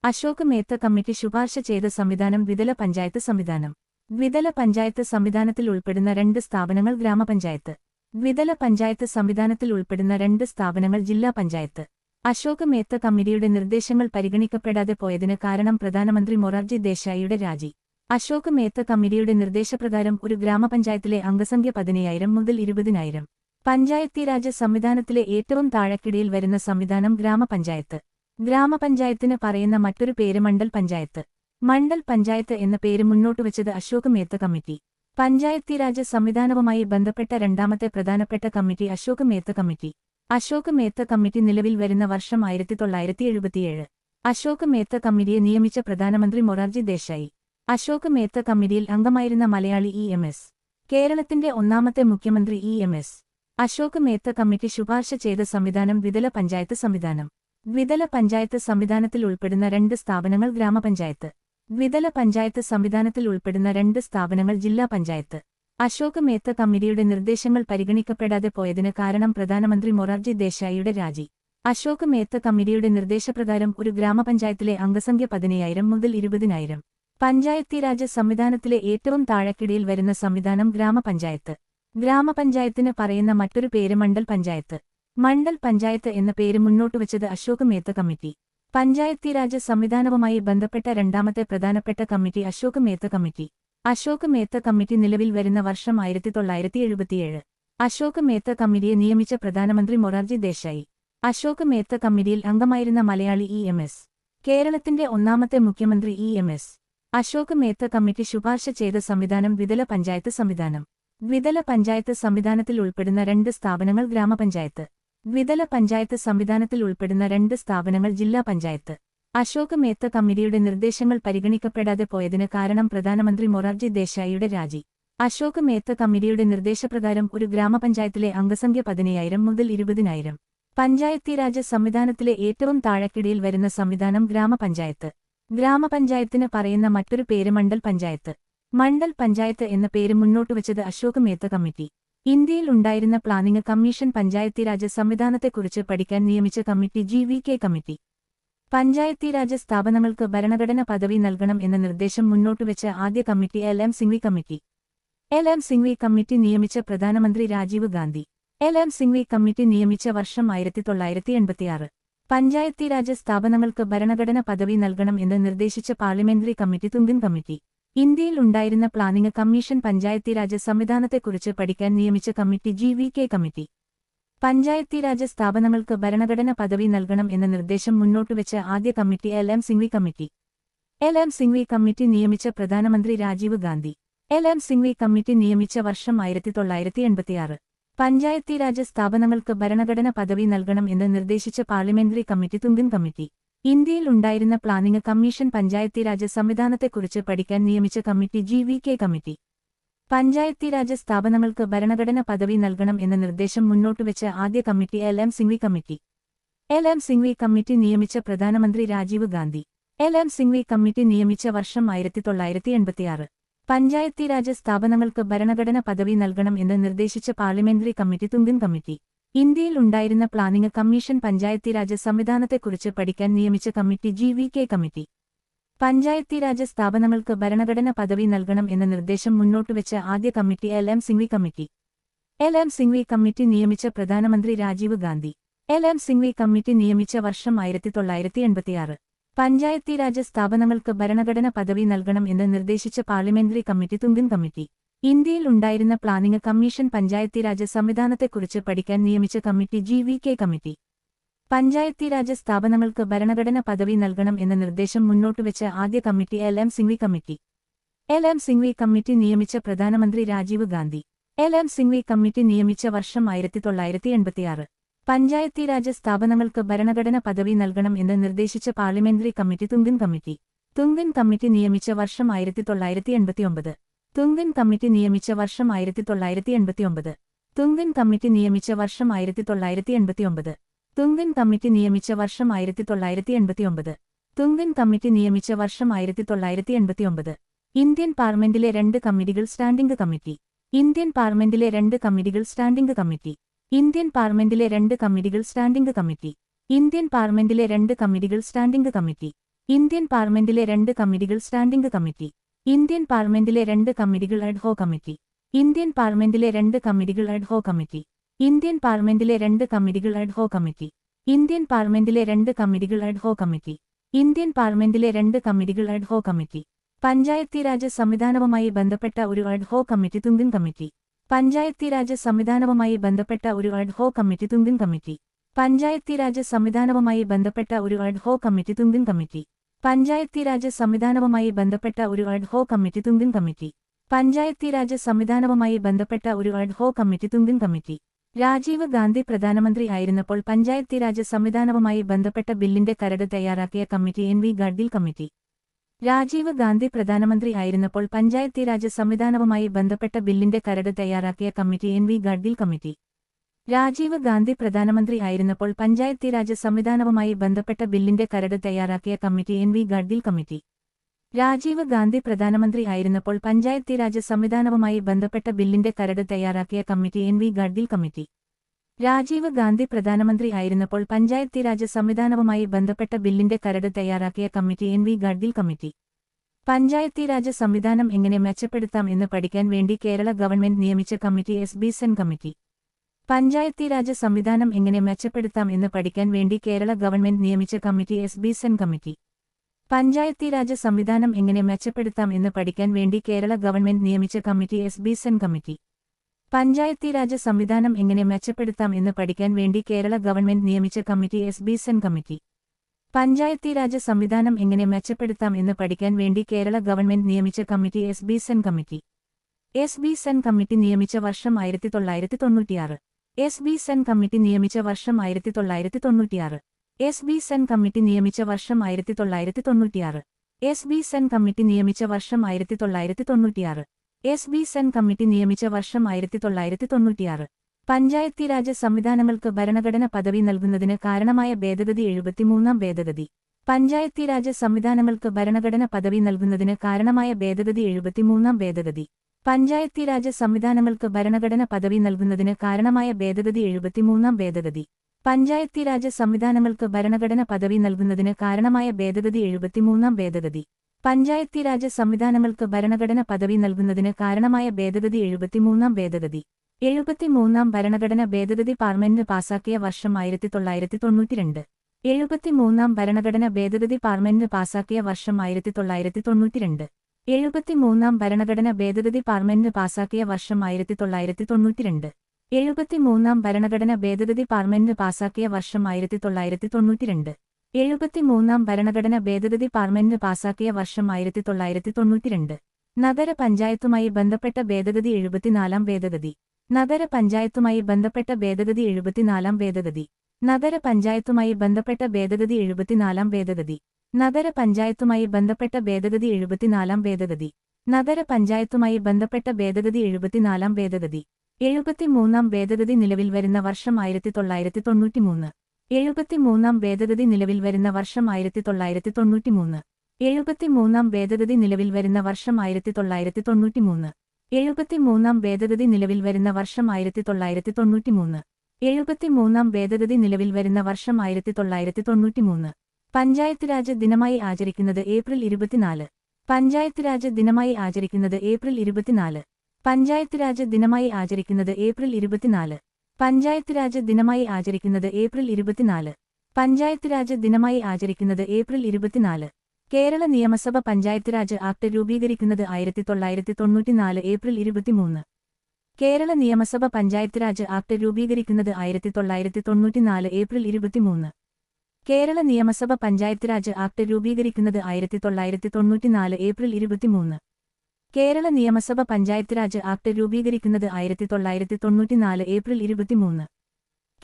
അശോക് മേത്ത കമ്മിറ്റി ശുപാർശ ചെയ്ത സംവിധാനം ദ്വിതല പഞ്ചായത്ത് സംവിധാനം. ദ്വിതല പഞ്ചായത്ത് സംവിധാനത്തിൽ ഉൾപ്പെടുന്ന 2 സ്ഥാപനങ്ങൾ ഗ്രാമപഞ്ചായത്ത്. ദ്വിതല പഞ്ചായത്ത് സംവിധാനത്തിൽ ഉൾപ്പെടുന്ന 2 സ്ഥാപനങ്ങൾ ജില്ലാ പഞ്ചായത്ത്. അശോക് മേത്ത കമ്മിറ്റിയുടെ നിർദ്ദേശങ്ങൾ പരിഗണിക്കപ്പെടാതെ പോയതിന് കാരണം പ്രധാനമന്ത്രി മൊറാർജി ദേശായിയുടെ രാജി. അശോക് മേത്ത കമ്മിറ്റിയുടെ നിർദ്ദേശപ്രകാരം ഒരു ഗ്രാമപഞ്ചായത്തിലെ അംഗസംഖ്യ 15,000 മുതൽ 20,000. പഞ്ചായത്തീരാജ് സംവിധാനത്തിലെ ഏറ്റവും താഴെക്കിടയിൽ വരുന്ന സംവിധാനം ഗ്രാമപഞ്ചായത്ത്. ഗ്രാമപഞ്ചായത്തിന് പറയുന്ന മറ്റൊരു പേര് മണ്ഡൽ പഞ്ചായത്ത്. മണ്ഡൽ പഞ്ചായത്ത് എന്ന പേര് മുന്നോട്ടുവച്ചത് അശോക് മേത്ത കമ്മിറ്റി. പഞ്ചായത്തീരാജ് സംവിധാനവുമായി ബന്ധപ്പെട്ട രണ്ടാമത്തെ പ്രധാനപ്പെട്ട committee Ashok Mehta committee. Ashok Mehta committee നിലവിൽ വരുന്ന വർഷം 1977. അശോക് മേത്ത കമ്മിറ്റിയെ നിയമിച്ച പ്രധാനമന്ത്രി മൊറാർജി ദേശായി. അശോക് മേത്ത കമ്മിറ്റിയിൽ അംഗമായിരുന്ന മലയാളി EMS. കേരളത്തിന്റെ ഒന്നാമത്തെ മുഖ്യമന്ത്രി EMS. അശോക് മേത്ത കമ്മിറ്റി ശുപാർശ ചെയ്ത സംവിധാനം ദ്വിതല പഞ്ചായത്ത് സംവിധാനം. ദ്വിതല പഞ്ചായത്ത് സംവിധാനത്തിൽ ഉൾപ്പെടുന്ന 2 സ്ഥാപനങ്ങൾ ഗ്രാമപഞ്ചായത്ത്. ദ്വിതല പഞ്ചായത്ത് സംവിധാനത്തിൽ ഉൾപ്പെടുന്ന 2 സ്ഥാപനങ്ങൾ ജില്ലാ പഞ്ചായത്ത്. അശോക് മേത്ത കമ്മിറ്റിയുടെ നിർദ്ദേശങ്ങൾ പരിഗണിക്കപ്പെടാതെ പോയതിന് കാരണം പ്രധാനമന്ത്രി മൊറാർജി ദേശായിയുടെ രാജി. അശോക് മേത്ത കമ്മിറ്റിയുടെ നിർദ്ദേശപ്രകാരം ഒരു ഗ്രാമപഞ്ചായത്തിലെ അംഗസംഖ്യ 15,000 മുതൽ 20,000. പഞ്ചായത്തീരാജ് സംവിധാനത്തിലെ ഏറ്റവും താഴെക്കിടയിൽ വരുന്ന സംവിധാനം ഗ്രാമപഞ്ചായത്ത്. ഗ്രാമപഞ്ചായത്തിന് പറയുന്ന മറ്റൊരു പേര് മണ്ഡൽ പഞ്ചായത്ത്. മണ്ഡൽ പഞ്ചായത്ത് എന്ന പേര് മുന്നോട്ടുവച്ചത് അശോക് മേത്ത കമ്മിറ്റി. പഞ്ചായത്തീരാജ് സംവിധാനവുമായി ബന്ധപ്പെട്ട രണ്ടാമത്തെ പ്രധാനപ്പെട്ട committee Ashok Mehta committee. Ashok Mehta committee നിലവിൽ വരുന്ന വർഷം 1977. അശോക് മേത്ത കമ്മിറ്റിയെ നിയമിച്ച പ്രധാനമന്ത്രി മൊറാർജി ദേശായി. അശോക് മേത്ത കമ്മിറ്റിയിൽ അംഗമായിരുന്ന മലയാളി EMS. കേരളത്തിന്റെ ഒന്നാമത്തെ മുഖ്യമന്ത്രി EMS. അശോക് മേത്ത കമ്മിറ്റി ശുപാർശ ചെയ്ത സംവിധാനം ദ്വിതല പഞ്ചായത്ത് സംവിധാനം. ദ്വിതല പഞ്ചായത്ത് സംവിധാനത്തിൽ ഉൾപ്പെടുന്ന 2 സ്ഥാപനങ്ങൾ ഗ്രാമപഞ്ചായത്ത്. ദ്വിതല പഞ്ചായത്ത് സംവിധാനത്തിൽ ഉൾപ്പെടുന്ന 2 സ്ഥാപനങ്ങൾ ജില്ലാ പഞ്ചായത്ത്. അശോക് മേത്ത കമ്മിറ്റിയുടെ നിർദ്ദേശങ്ങൾ പരിഗണിക്കപ്പെടാതെ പോയതിന് കാരണം പ്രധാനമന്ത്രി മൊറാർജി ദേശായിയുടെ രാജി. അശോക് മേത്ത കമ്മിറ്റിയുടെ നിർദ്ദേശപ്രകാരം ഒരു ഗ്രാമപഞ്ചായത്തിലെ അംഗസംഖ്യ 15,000 മുതൽ 20,000. പഞ്ചായത്തീരാജ് സംവിധാനത്തിലെ ഏറ്റവും താഴെക്കിടയിൽ വരുന്ന സംവിധാനം ഗ്രാമപഞ്ചായത്ത്. ഗ്രാമപഞ്ചായത്തിന് പറയുന്ന മറ്റൊരു പേര് മണ്ഡൽ പഞ്ചായത്ത്. മണ്ഡൽ പഞ്ചായത്ത് എന്ന പേര് മുന്നോട്ടുവച്ചത് അശോക് മേത്ത കമ്മിറ്റി. ഇന്ത്യയിൽ ഉണ്ടായിരുന്ന പ്ലാനിംഗ് കമ്മീഷൻ പഞ്ചായത്തീരാജ് സംവിധാനത്തെക്കുറിച്ച് പഠിക്കാൻ നിയമിച്ച കമ്മിറ്റി GVK കമ്മിറ്റി. പഞ്ചായത്തീരാജ് സ്ഥാപനങ്ങൾക്ക് ഭരണഘടന പദവി നൽകണം എന്ന നിർദ്ദേശം മുന്നോട്ടുവെച്ച ആദ്യ committee LM Singhvi committee. LM Singhvi committee നിയമിച്ച പ്രധാനമന്ത്രി രാജീവ് ഗാന്ധി. LM സിംഗ്വി കമ്മിറ്റി നിയമിച്ച വർഷം 1986. പഞ്ചായത്തീരാജ് സ്ഥാപനങ്ങൾക്ക് ഭരണഘടന പദവി നൽകണം എന്ന് നിർദ്ദേശിച്ച പാർലമെന്ററി കമ്മിറ്റി തുങ്കിൻ കമ്മിറ്റി. ഇന്ത്യയിൽ ഉണ്ടായിരുന്ന പ്ലാനിംഗ് കമ്മീഷൻ പഞ്ചായത്തീരാജ് സംവിധാനത്തെക്കുറിച്ച് പഠിക്കാൻ നിയമിച്ച കമ്മിറ്റി GVK കമ്മിറ്റി. പഞ്ചായത്തീരാജ് സ്ഥാപനങ്ങൾക്ക് ഭരണഘടന പദവി നൽകണം എന്ന നിർദ്ദേശം മുന്നോട്ടുവെച്ച ആദ്യ committee L M. Singhvi committee. L M. Singhvi committee നിയമിച്ച പ്രധാനമന്ത്രി രാജീവ് ഗാന്ധി. എൽ.എം. സിംഗ്വി കമ്മിറ്റി നിയമിച്ച വർഷം 1986. പഞ്ചായത്തീരാജ് സ്ഥാപനങ്ങൾക്ക് ഭരണഘടന പദവി നൽകണം എന്ന് നിർദ്ദേശിച്ച പാർലമെന്ററി കമ്മിറ്റി തുംഗൻ കമ്മിറ്റി. ഇന്ത്യയിൽ ഉണ്ടായിരുന്ന പ്ലാനിംഗ് കമ്മീഷൻ പഞ്ചായത്തീരാജ് സംവിധാനത്തെക്കുറിച്ച് പഠിക്കാൻ നിയമിച്ച കമ്മിറ്റി ജി.വി.കെ. കമ്മിറ്റി. പഞ്ചായത്തീരാജ് സ്ഥാപനങ്ങൾക്ക് ഭരണഘടന പദവി നൽകണം എന്ന നിർദ്ദേശം മുന്നോട്ടുവെച്ച ആദ്യ committee L M. Singhvi committee. L M. Singhvi committee നിയമിച്ച പ്രധാനമന്ത്രി രാജീവ് ഗാന്ധി. എൽ.എം. സിംഗ്വി കമ്മിറ്റി നിയമിച്ച വർഷം 1986. പഞ്ചായത്തീരാജ് സ്ഥാപനങ്ങൾക്ക് ഭരണഘടന പദവി നൽകണം എന്ന് നിർദ്ദേശിച്ച പാർലമെന്ററി കമ്മിറ്റി തുംഗൻ കമ്മിറ്റി. ഇന്ത്യയിൽ ഉണ്ടായിരുന്ന പ്ലാനിംഗ് കമ്മീഷൻ പഞ്ചായത്തീരാജ് സംവിധാനത്തെക്കുറിച്ച് പഠിക്കാൻ നിയമിച്ച കമ്മിറ്റി ജി.വി.കെ. കമ്മിറ്റി. പഞ്ചായത്തീരാജ് സ്ഥാപനങ്ങൾക്ക് ഭരണഘടന പദവി നൽകണം എന്ന നിർദ്ദേശം മുന്നോട്ടുവെച്ച ആദ്യ committee L M. Singhvi committee. L M. Singhvi committee നിയമിച്ച പ്രധാനമന്ത്രി രാജീവ് ഗാന്ധി. എൽ.എം. സിംഗ്വി കമ്മിറ്റി നിയമിച്ച വർഷം 1986. പഞ്ചായത്തീരാജ് സ്ഥാപനങ്ങൾക്ക് ഭരണഘടന പദവി നൽകണം എന്ന് നിർദ്ദേശിച്ച പാർലമെന്ററി കമ്മിറ്റി തുംഗൻ കമ്മിറ്റി. ഇന്ത്യയിൽ ഉണ്ടായിരുന്ന പ്ലാനിംഗ് കമ്മീഷൻ പഞ്ചായത്തീരാജ് സംവിധാനത്തെക്കുറിച്ച് പഠിക്കാൻ നിയമിച്ച കമ്മിറ്റി ജി.വി.കെ. കമ്മിറ്റി. പഞ്ചായത്തീരാജ് സ്ഥാപനങ്ങൾക്ക് ഭരണഘടന പദവി നൽകണം എന്ന നിർദ്ദേശം മുന്നോട്ടുവെച്ച ആദ്യ committee L M. Singhvi committee. L M. Singhvi committee നിയമിച്ച പ്രധാനമന്ത്രി രാജീവ് ഗാന്ധി. എൽ.എം. സിംഗ്വി കമ്മിറ്റി നിയമിച്ച വർഷം 1986. പഞ്ചായത്തീരാജ് സ്ഥാപനങ്ങൾക്ക് ഭരണഘടന പദവി നൽകണം എന്ന് നിർദ്ദേശിച്ച parliamentary committee Thungon committee. Thungon committee നിയമിച്ച വർഷം 1989. തുംഗൻ കമ്മിറ്റി നിയമിച്ച വർഷം 1989. തുംഗൻ കമ്മിറ്റി നിയമിച്ച വർഷം 1989. തുംഗൻ കമ്മിറ്റി നിയമിച്ച വർഷം 1989. തുംഗൻ കമ്മിറ്റി നിയമിച്ച വർഷം 1989. ഇന്ത്യൻ പാർലമെന്റിലെ 2 കമ്മിറ്റികൾ സ്റ്റാൻഡിംഗ് കമ്മിറ്റി. ഇന്ത്യൻ പാർലമെന്റിലെ 2 കമ്മിറ്റികൾ സ്റ്റാൻഡിംഗ് കമ്മിറ്റി. ഇന്ത്യൻ പാർലമെന്റിലെ 2 കമ്മിറ്റികൾ സ്റ്റാൻഡിംഗ് കമ്മിറ്റി. ഇന്ത്യൻ പാർലമെന്റിലെ 2 കമ്മിറ്റികൾ സ്റ്റാൻഡിംഗ് കമ്മിറ്റി. ഇന്ത്യൻ പാർലമെന്റിലെ 2 കമ്മിറ്റികൾ സ്റ്റാൻഡിംഗ് കമ്മിറ്റി. ഇന്ത്യൻ പാർലമെന്റിലെ 2 കമ്മിറ്റികൾ അഡ്ഹോക് കമ്മിറ്റി. ഇന്ത്യൻ പാർലമെന്റിലെ 2 കമ്മിറ്റികൾ അഡ്ഹോക് കമ്മിറ്റി. ഇന്ത്യൻ പാർലമെന്റിലെ 2 കമ്മിറ്റികൾ അഡ്ഹോക് കമ്മിറ്റി. ഇന്ത്യൻ പാർലമെന്റിലെ 2 കമ്മിറ്റികൾ അഡ്ഹോക് കമ്മിറ്റി. ഇന്ത്യൻ പാർലമെന്റിലെ 2 കമ്മിറ്റികൾ അഡ്ഹോക് കമ്മിറ്റി. പഞ്ചായത്തീരാജ് സംവിധാനവുമായി ബന്ധപ്പെട്ട ഒരു ad hoc committee Thungon committee. Panchayati Raj സംവിധാനവുമായി ബന്ധപ്പെട്ട ഒരു ad hoc committee Thungon committee. Panchayati Raj സംവിധാനവുമായി ബന്ധപ്പെട്ട ഒരു ad hoc committee Thungon committee. Panchayati Raj സംവിധാനവുമായി ബന്ധപ്പെട്ട ഒരു ad hoc committee Thungon committee. Panchayati Raj സംവിധാനവുമായി ബന്ധപ്പെട്ട ഒരു ad hoc committee Thungon committee. Rajiv Gandhi പ്രധാനമന്ത്രി ആയിരുന്നപ്പോൾ പഞ്ചായത്തീരാജ് സംവിധാനവുമായി ബന്ധപ്പെട്ട ബില്ലിന്റെ കരട് തയ്യാറാക്കിയ committee N V. Gadgil committee. Rajiv Gandhi പ്രധാനമന്ത്രി ആയിരുന്നപ്പോൾ പഞ്ചായത്തീരാജ് സംവിധാനവുമായി ബന്ധപ്പെട്ട ബില്ലിന്റെ കരട് തയ്യാറാക്കിയ committee N V. Gadgil committee. Rajiv Gandhi പ്രധാനമന്ത്രി ആയിരുന്നപ്പോൾ പഞ്ചായത്തീരാജ് സംവിധാനവുമായി ബന്ധപ്പെട്ട ബില്ലിന്റെ കരട് തയ്യാറാക്കിയ committee N V. Gadgil committee. Rajiv Gandhi പ്രധാനമന്ത്രി ആയിരുന്നപ്പോൾ പഞ്ചായത്തീരാജ് സംവിധാനവുമായി ബന്ധപ്പെട്ട ബില്ലിന്റെ കരട് തയ്യാറാക്കിയ committee N V. Gadgil committee. Rajiv Gandhi പ്രധാനമന്ത്രി ആയിരുന്നപ്പോൾ പഞ്ചായത്തീരാജ് സംവിധാനവുമായി ബന്ധപ്പെട്ട ബില്ലിന്റെ കരട് തയ്യാറാക്കിയ committee N V. Gadgil committee. Panchayati Raj സംവിധാനം എങ്ങനെ മെച്ചപ്പെടുത്താം എന്ന് പഠിക്കാൻ വേണ്ടി കേരള ഗവൺമെന്റ് നിയമിച്ച committee S B. Sen committee. Panchayati Raj സംവിധാനം എങ്ങനെ മെച്ചപ്പെടുത്താം എന്ന് പഠിക്കാൻ വേണ്ടി കേരള ഗവൺമെന്റ് നിയമിച്ച committee S B. Sen committee. Panchayati Raj സംവിധാനം എങ്ങനെ മെച്ചപ്പെടുത്താം എന്ന് പഠിക്കാൻ വേണ്ടി കേരള ഗവൺമെന്റ് നിയമിച്ച committee S B. Sen committee. Panchayati Raj സംവിധാനം എങ്ങനെ മെച്ചപ്പെടുത്താം എന്ന് പഠിക്കാൻ വേണ്ടി കേരള ഗവൺമെന്റ് നിയമിച്ച committee S B. Sen committee. Panchayati Raj സംവിധാനം എങ്ങനെ മെച്ചപ്പെടുത്താം എന്ന് പഠിക്കാൻ വേണ്ടി കേരള ഗവൺമെന്റ് നിയമിച്ച committee S B. Sen committee. S B. Sen committee നിയമിച്ച വർഷം 1996. എസ്.ബി. സെൻ കമ്മിറ്റി നിയമിച്ച വർഷം 1996. എസ്.ബി. സെൻ കമ്മിറ്റി നിയമിച്ച വർഷം 1996. എസ്.ബി. സെൻ കമ്മിറ്റി നിയമിച്ച വർഷം 1996. എസ്.ബി. സെൻ കമ്മിറ്റി നിയമിച്ച വർഷം 1996. പഞ്ചായത്തീരാജ് സംവിധാനങ്ങൾക്ക് ഭരണഘടന പദവി നൽകുന്നതിന് കാരണമായ ഭേദഗതി 73-ാം ഭേദഗതി. പഞ്ചായത്തീരാജ് സംവിധാനങ്ങൾക്ക് ഭരണഘടന പദവി നൽകുന്നതിന് കാരണമായ ഭേദഗതി 73-ാം ഭേദഗതി. പഞ്ചായത്തീരാജ് സംവിധാനങ്ങൾക്ക് ഭരണഘടന പദവി നൽകുന്നതിന് കാരണമായ ഭേദഗതി 73-ാം ഭേദഗതി. പഞ്ചായത്തീരാജ് സംവിധാനങ്ങൾക്ക് ഭരണഘടന പദവി നൽകുന്നതിന് കാരണമായ ഭേദഗതി 73-ാം ഭേദഗതി. പഞ്ചായത്തീരാജ് സംവിധാനങ്ങൾക്ക് ഭരണഘടന പദവി നൽകുന്നതിന് കാരണമായ ഭേദഗതി 73-ാം ഭേദഗതി. 73-ാം ഭരണഘടന ഭേദഗതി പാർലമെന്റ് പാസാക്കിയ വർഷം 1992. 73-ാം ഭരണഘടന ഭേദഗതി പാർലമെന്റ് പാസാക്കിയ വർഷം 1992. 73-ാം ഭരണഘടന ഭേദഗതി പാർലമെന്റ് പാസാക്കിയ വർഷം 1992. 73-ാം ഭരണഘടന ഭേദഗതി പാർലമെന്റ് പാസാക്കിയ വർഷം 1992. 73-ാം ഭരണഘടന ഭേദഗതി പാർലമെന്റ് പാസാക്കിയ വർഷം 1992. നഗരപഞ്ചായത്തുമായി ബന്ധപ്പെട്ട ഭേദഗതി 74-ാം ഭേദഗതി. നഗരപഞ്ചായത്തുമായി ബന്ധപ്പെട്ട ഭേദഗതി 74-ാം ഭേദഗതി. നഗരപഞ്ചായത്തുമായി ബന്ധപ്പെട്ട ഭേദഗതി 74-ാം ഭേദഗതി. നഗരപഞ്ചായത്തുമായി ബന്ധപ്പെട്ട ഭേദഗതി 74-ാം ഭേദഗതി. നഗരപഞ്ചായത്തുമായി ബന്ധപ്പെട്ട ഭേദഗതി 74-ാം ഭേദഗതി. 73-ാം ഭേദഗതി നിലവിൽ വരുന്ന വർഷം 1993. 73-ാം ഭേദഗതി നിലവിൽ വരുന്ന വർഷം 1993. 73-ാം ഭേദഗതി നിലവിൽ വരുന്ന വർഷം 1993. 73-ാം ഭേദഗതി നിലവിൽ വരുന്ന വർഷം 1993. 73-ാം ഭേദഗതി നിലവിൽ വരുന്ന വർഷം 1993. പഞ്ചായത്ത് രാജ് ദിനമായി ആചരിക്കുന്നത് ഏപ്രിൽ 24. പഞ്ചായത്ത് രാജ് ദിനമായി ആചരിക്കുന്നത് ഏപ്രിൽ 24. പഞ്ചായത്ത് രാജ് ദിനമായി ആചരിക്കുന്നത് ഏപ്രിൽ 24. പഞ്ചായത്ത് രാജ് ദിനമായി ആചരിക്കുന്നത് ഏപ്രിൽ 24. പഞ്ചായത്ത് രാജ് ദിനമായി ആചരിക്കുന്നത് ഏപ്രിൽ 24. കേരള നിയമസഭ പഞ്ചായത്ത് രാജ് ആക്ട് രൂപീകരിക്കുന്നത് 1994 ഏപ്രിൽ 23. കേരള നിയമസഭ പഞ്ചായത്ത് രാജ് ആക്ട് രൂപീകരിക്കുന്നത് 1994 ഏപ്രിൽ 23. കേരള നിയമസഭ പഞ്ചായത്ത് രാജ് ആക്ട് രൂപീകരിക്കുന്നത് 1994 ഏപ്രിൽ 23. കേരള നിയമസഭ പഞ്ചായത്ത് രാജ് ആക്ട് രൂപീകരിക്കുന്നത് 1994 ഏപ്രിൽ 23.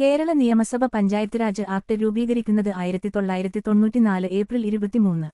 കേരള നിയമസഭ പഞ്ചായത്ത് രാജ് ആക്ട് രൂപീകരിക്കുന്നത് 1994 ഏപ്രിൽ 23.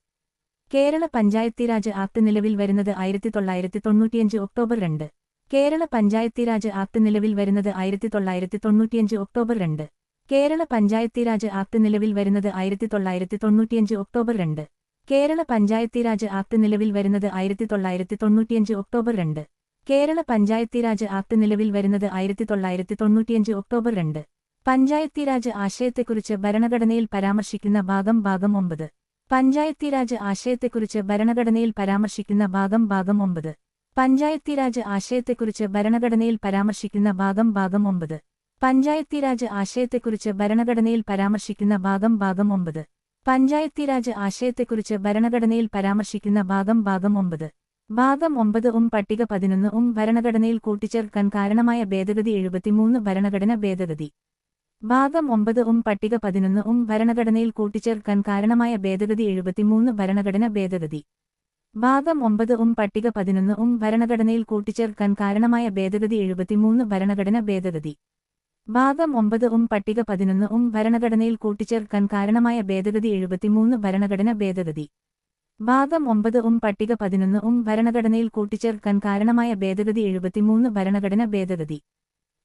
കേരള പഞ്ചായത്തി രാജ് ആക്ട് നിലവിൽ വരുന്നത് 1995 ഒക്ടോബർ 2. കേരള പഞ്ചായത്തി രാജ് ആക്ട് നിലവിൽ വരുന്നത് 1995 ഒക്ടോബർ 2. കേരള പഞ്ചായത്തി രാജ് ആക്ട് നിലവിൽ വരുന്നത് 1995 ഒക്ടോബർ 2. കേരള പഞ്ചായത്തി രാജ് ആക്ട് നിലവിൽ വരുന്നത് 1995 ഒക്ടോബർ 2. കേരള പഞ്ചായത്തി രാജ് ആക്ട് നിലവിൽ വരുന്നത് 1995 ഒക്ടോബർ 2. പഞ്ചായത്തി രാജ് ആശയത്തെക്കുറിച്ച് ഭരണഘടനയിൽ പരാമർശിക്കുന്ന ഭാഗം 9. പഞ്ചായത്തി രാജ് ആശയത്തെക്കുറിച്ച് ഭരണഘടനയിൽ പരാമർശിക്കുന്ന ഭാഗം 9. പഞ്ചായത്തി രാജ് ആശയത്തെക്കുറിച്ച് ഭരണഘടനയിൽ പരാമർശിക്കുന്ന ഭാഗം 9. പഞ്ചായത്തി രാജ് ആശയത്തെക്കുറിച്ച് ഭരണഘടനയിൽ പരാമർശിക്കുന്ന ഭാഗം 9. പഞ്ചായത്തി രാജ് ആശയത്തെക്കുറിച്ച് ഭരണഘടനയിൽ പരാമർശിക്കുന്ന ഭാഗം 9. ഭാഗം 9 പട്ടിക 11 ഭരണഘടനയിൽ കൂട്ടിച്ചേർക്കാൻ കാരണമായ ഭേദഗതി 73 ഭരണഘടന ഭേദഗതി. ഭാഗം 9 പട്ടിക 11 ഭരണഘടനയിൽ കൂട്ടിച്ചേർക്കാൻ കാരണമായ ഭേദഗതി 73 ഭരണഘടന ഭേദഗതി. ഭാഗം 9 പട്ടിക 11 ഭരണഘടനയിൽ കൂട്ടിച്ചേർക്കാൻ കാരണമായ ഭേദഗതി 73 ഭരണഘടന ഭേദഗതി. ഭാഗം 9 പട്ടിക 11 ഭരണഘടനയിൽ കൂട്ടിച്ചേർക്കാൻ കാരണമായ ഭേദഗതി 73 ഭരണഘടന ഭേദഗതി. ഭാഗം 9 പട്ടിക 11 ഭരണഘടനയിൽ കൂട്ടിച്ചേർക്കാൻ കാരണമായ ഭേദഗതി 73 ഭരണഘടന ഭേദഗതി.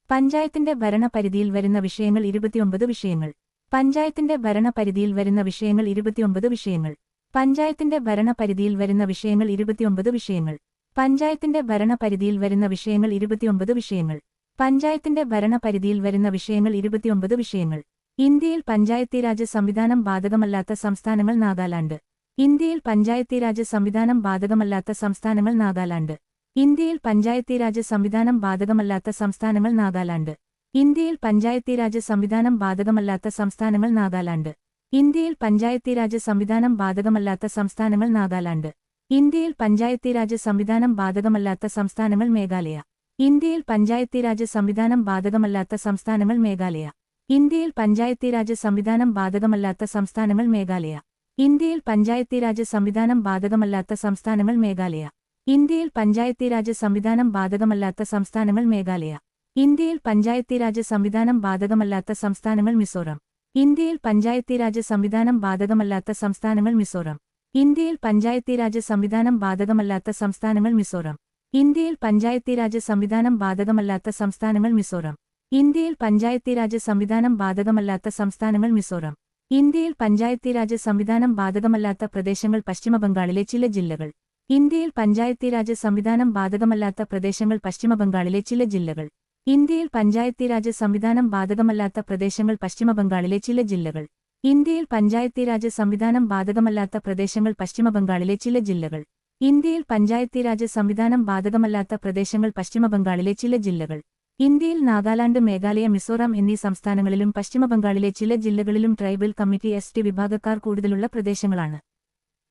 പഞ്ചായത്തിന്റെ ഭരണപരിധിയിൽ വരുന്ന വിഷയങ്ങൾ 29 വിഷയങ്ങൾ. പഞ്ചായത്തിന്റെ ഭരണപരിധിയിൽ വരുന്ന വിഷയങ്ങൾ 29 വിഷയങ്ങൾ. പഞ്ചായത്തിന്റെ ഭരണപരിധിയിൽ വരുന്ന വിഷയങ്ങൾ 29 വിഷയങ്ങൾ. പഞ്ചായത്തിന്റെ ഭരണപരിധിയിൽ വരുന്ന വിഷയങ്ങൾ 29 വിഷയങ്ങൾ. പഞ്ചായത്തിന്റെ ഭരണപരിധിയിൽ വരുന്ന വിഷയങ്ങൾ 29 വിഷയങ്ങൾ. ഇന്ത്യയിൽ പഞ്ചായത്തി രാജ് സംവിധാനം ബാധകമല്ലാത്ത സംസ്ഥാനങ്ങൾ നാഗാലാൻഡ്. ഇന്ത്യയിൽ പഞ്ചായത്തി രാജ് സംവിധാനം ബാധകമല്ലാത്ത സംസ്ഥാനങ്ങൾ നാഗാലാൻഡ്. ഇന്ത്യയിൽ പഞ്ചായത്തി രാജ് സംവിധാനം ബാധകമല്ലാത്ത സംസ്ഥാനങ്ങൾ നാഗാലാൻഡ്. ഇന്ത്യയിൽ പഞ്ചായത്തി രാജ് സംവിധാനം ബാധകമല്ലാത്ത സംസ്ഥാനങ്ങൾ നാഗാലാൻഡ്. ഇന്ത്യയിൽ പഞ്ചായത്തി രാജ് സംവിധാനം ബാധകമല്ലാത്ത സംസ്ഥാനങ്ങൾ നാഗാലാൻഡ്. ഇന്ത്യയിൽ പഞ്ചായത്തി രാജ് സംവിധാനം ബാധകമല്ലാത്ത സംസ്ഥാനങ്ങൾ മേഘാലയ. ഇന്ത്യയിൽ പഞ്ചായത്തി രാജ് സംവിധാനം ബാധകമല്ലാത്ത സംസ്ഥാനങ്ങൾ മേഘാലയ. ഇന്ത്യയിൽ പഞ്ചായത്തി രാജ് സംവിധാനം ബാധകമല്ലാത്ത സംസ്ഥാനങ്ങൾ മേഘാലയ. ഇന്ത്യയിൽ പഞ്ചായത്തി രാജ് സംവിധാനം ബാധകമല്ലാത്ത സംസ്ഥാനങ്ങൾ മേഘാലയ. ഇന്ത്യയിൽ പഞ്ചായത്തി രാജ് സംവിധാനം ബാധകമല്ലാത്ത സംസ്ഥാനങ്ങൾ മേഘാലയ. ഇന്ത്യയിൽ പഞ്ചായത്തി രാജ് സംവിധാനം ബാധകമല്ലാത്ത സംസ്ഥാനങ്ങൾ മിസോറാം. ഇന്ത്യയിൽ പഞ്ചായത്തി രാജ് സംവിധാനം ബാധകമല്ലാത്ത സംസ്ഥാനങ്ങൾ മിസോറാം. ഇന്ത്യയിൽ പഞ്ചായത്തി രാജ് സംവിധാനം ബാധകമല്ലാത്ത സംസ്ഥാനങ്ങൾ മിസോറാം. ഇന്ത്യയിൽ പഞ്ചായത്തി രാജ് സംവിധാനം ബാധകമല്ലാത്ത സംസ്ഥാനങ്ങൾ മിസോറാം. ഇന്ത്യയിൽ പഞ്ചായത്തി രാജ് സംവിധാനം ബാധകമല്ലാത്ത സംസ്ഥാനങ്ങൾ മിസോറാം. ഇന്ത്യയിൽ പഞ്ചായത്തി രാജ് സംവിധാനം ബാധകമല്ലാത്ത പ്രദേശങ്ങൾ പശ്ചിമബംഗാളിലെ ചില ജില്ലകൾ. ഇന്ത്യയിൽ പഞ്ചായത്തി രാജ് സംവിധാനം ബാധകമല്ലാത്ത പ്രദേശങ്ങൾ പശ്ചിമബംഗാളിലെ ചില ജില്ലകൾ. ഇന്ത്യയിൽ പഞ്ചായത്തി രാജ് സംവിധാനം ബാധകമല്ലാത്ത പ്രദേശങ്ങൾ പശ്ചിമബംഗാളിലെ ചില ജില്ലകൾ. ഇന്ത്യയിൽ പഞ്ചായത്തി രാജ് സംവിധാനം ബാധകമല്ലാത്ത പ്രദേശങ്ങൾ പശ്ചിമബംഗാളിലെ ചില ജില്ലകൾ. ഇന്ത്യയിൽ പഞ്ചായത്തി രാജ് സംവിധാനം ബാധകമല്ലാത്ത പ്രദേശങ്ങൾ പശ്ചിമബംഗാളിലെ ചില ജില്ലകൾ. ഇന്ത്യയിൽ നാഗാലാൻഡ്, മേഘാലയ, മിസോറാം എന്നീ സംസ്ഥാനങ്ങളിലും പശ്ചിമബംഗാളിലെ ചില ജില്ലകളിലും ട്രൈബൽ കമ്മിറ്റി എസ്.ടി വിഭാഗക്കാർ കൂടുതലുള്ള പ്രദേശങ്ങളാണ്.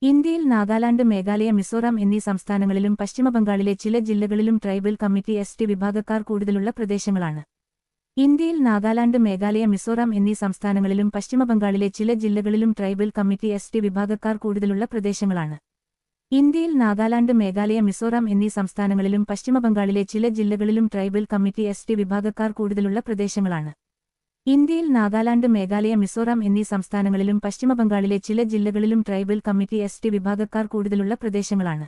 ഇന്ത്യയിൽ നാഗാലാൻഡ്, മേഘാലയ, മിസോറാം എന്നീ സംസ്ഥാനങ്ങളിലും പശ്ചിമബംഗാളിലെ ചില ജില്ലകളിലും ട്രൈബൽ കമ്മിറ്റി എസ്.ടി വിഭാഗക്കാർ കൂടുതലുള്ള പ്രദേശങ്ങളാണ്. ഇന്ത്യയിൽ നാഗാലാൻഡ്, മേഘാലയ, മിസോറാം എന്നീ സംസ്ഥാനങ്ങളിലും പശ്ചിമബംഗാളിലെ ചില ജില്ലകളിലും ട്രൈബൽ കമ്മിറ്റി എസ്.ടി വിഭാഗക്കാർ കൂടുതലുള്ള പ്രദേശങ്ങളാണ്. ഇന്ത്യയിൽ നാഗാലാൻഡ്, മേഘാലയ, മിസോറാം എന്നീ സംസ്ഥാനങ്ങളിലും പശ്ചിമബംഗാളിലെ ചില ജില്ലകളിലും ട്രൈബൽ കമ്മിറ്റി എസ്.ടി വിഭാഗക്കാർ കൂടുതലുള്ള പ്രദേശങ്ങളാണ്. ഇന്ത്യയിൽ നാഗാലാൻഡ്, മേഘാലയ, മിസോറാം എന്നീ സംസ്ഥാനങ്ങളിലും പശ്ചിമബംഗാളിലെ ചില ജില്ലകളിലും ട്രൈബൽ കമ്മിറ്റി എസ്.ടി വിഭാഗക്കാർ കൂടുതലുള്ള പ്രദേശങ്ങളാണ്.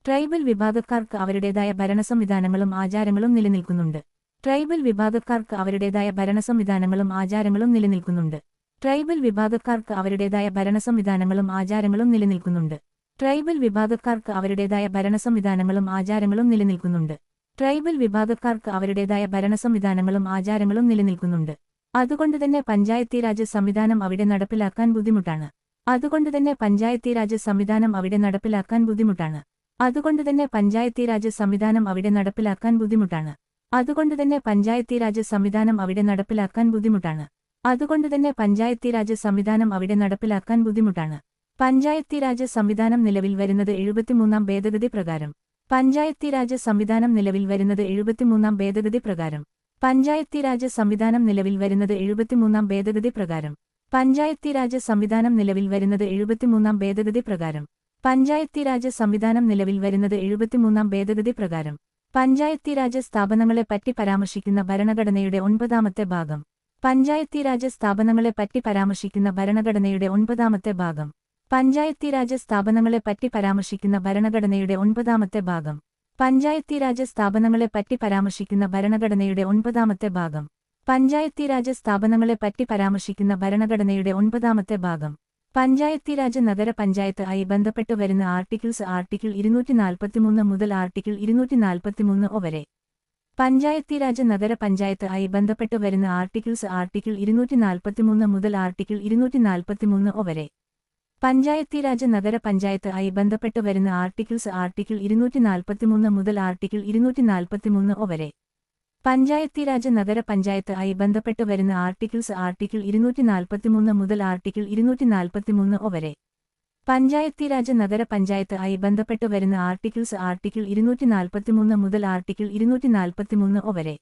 ട്രൈബൽ വിഭാഗക്കാർക്ക് അവരുടേതായ ഭരണസംവിധാനങ്ങളും ആചാരങ്ങളും നിലനിൽക്കുന്നുണ്ട്. ട്രൈബൽ വിഭാഗക്കാർക്ക് അവരുടേതായ ഭരണസംവിധാനങ്ങളും ആചാരങ്ങളും നിലനിൽക്കുന്നുണ്ട്. ട്രൈബൽ വിഭാഗക്കാർക്ക് അവരുടേതായ ഭരണസംവിധാനങ്ങളും ആചാരങ്ങളും നിലനിൽക്കുന്നുണ്ട്. ട്രൈബൽ വിഭാഗക്കാർക്ക് അവരുടേതായ ഭരണസംവിധാനങ്ങളും ആചാരങ്ങളും നിലനിൽക്കുന്നുണ്ട്. ട്രൈബൽ വിഭാഗക്കാർക്ക് അവരുടേതായ ഭരണസംവിധാനങ്ങളും ആചാരങ്ങളും നിലനിൽക്കുന്നുണ്ട്. അതുകൊണ്ടുതന്നെ പഞ്ചായത്തീരാജ് സംവിധാനം അവിടെ നടപ്പിലാക്കാൻ ബുദ്ധിമുട്ടാണ്. അതുകൊണ്ടുതന്നെ പഞ്ചായത്തീരാജ് സംവിധാനം അവിടെ നടപ്പിലാക്കാൻ ബുദ്ധിമുട്ടാണ്. അതുകൊണ്ടുതന്നെ പഞ്ചായത്തീരാജ് സംവിധാനം അവിടെ നടപ്പിലാക്കാൻ ബുദ്ധിമുട്ടാണ്. അതുകൊണ്ടുതന്നെ പഞ്ചായത്തീരാജ് സംവിധാനം അവിടെ നടപ്പിലാക്കാൻ ബുദ്ധിമുട്ടാണ്. അതുകൊണ്ടുതന്നെ പഞ്ചായത്തീരാജ് സംവിധാനം അവിടെ നടപ്പിലാക്കാൻ ബുദ്ധിമുട്ടാണ്. പഞ്ചായത്തീരാജ് സംവിധാനം നിലവിൽ വരുന്നത് 73ാം ഭേദഗതി പ്രകാരം. പഞ്ചായത്തീരാജ് സംവിധാനം നിലവിൽ വരുന്നത് 73ാം ഭേദഗതി പ്രകാരം. പഞ്ചായത്തീരാജ് സംവിധാനം നിലവിൽ വരുന്നത് 73ാം ഭേദഗതി പ്രകാരം. പഞ്ചായത്തീരാജ് സംവിധാനം നിലവിൽ വരുന്നത് 73ാം ഭേദഗതി പ്രകാരം. പഞ്ചായത്തീരാജ് സംവിധാനം നിലവിൽ വരുന്നത് 73ാം ഭേദഗതി പ്രകാരം. പഞ്ചായത്തീരാജ് സ്ഥാപനങ്ങളെ പറ്റി പരാമർശിക്കുന്ന ഭരണഘടനയുടെ 9ാമത്തെ ഭാഗം. പഞ്ചായത്തീരാജ് സ്ഥാപനങ്ങളെ പറ്റി പരാമർശിക്കുന്ന ഭരണഘടനയുടെ 9ാമത്തെ ഭാഗം. പഞ്ചായത്തീരാജ് സ്ഥാപനങ്ങളെ പറ്റി പരാമർശിക്കുന്ന ഭരണഘടനയുടെ 9ാമത്തെ ഭാഗം. പഞ്ചായത്തീരാജ് സ്ഥാപനങ്ങളെ പറ്റി പരാമർശിക്കുന്ന ഭരണഘടനയുടെ 9ാമത്തെ ഭാഗം. പഞ്ചായത്തീരാജ് സ്ഥാപനങ്ങളെ പറ്റി പരാമർശിക്കുന്ന ഭരണഘടനയുടെ 9ാമത്തെ ഭാഗം. പഞ്ചായത്തീരാജ് നഗര പഞ്ചായത്ത് ആയി ബന്ധപ്പെട്ടു വരുന്ന ആർട്ടിക്കിൾസ് ആർട്ടിക്കിൾ 243 മുതൽ ആർട്ടിക്കിൾ 243 വരെ. പഞ്ചായത്തീരാജ് നഗര പഞ്ചായത്ത് ആയി ബന്ധപ്പെട്ടു വരുന്ന ആർട്ടിക്കിൾസ് ആർട്ടിക്കിൾ 243 മുതൽ ആർട്ടിക്കിൾ 243 വരെ. പഞ്ചായത്തീരാജ് നഗര പഞ്ചായത്ത് ആയി ബന്ധപ്പെട്ടു വരുന്ന ആർട്ടിക്കിൾസ് ആർട്ടിക്കിൾ 243 മുതൽ ആർട്ടിക്കിൾ 243 വരെ. പഞ്ചായത്തീരാജ് നഗര പഞ്ചായത്ത് ആയി ബന്ധപ്പെട്ടു വരുന്ന ആർട്ടിക്കിൾസ് ആർട്ടിക്കിൾ 243 മുതൽ ആർട്ടിക്കിൾ 243 വരെ. പഞ്ചായത്തീരാജ് നഗര പഞ്ചായത്ത് ആയി ബന്ധപ്പെട്ടു വരുന്ന ആർട്ടിക്കിൾസ് ആർട്ടിക്കിൾ 243 മുതൽ ആർട്ടിക്കിൾ 243 വരെ.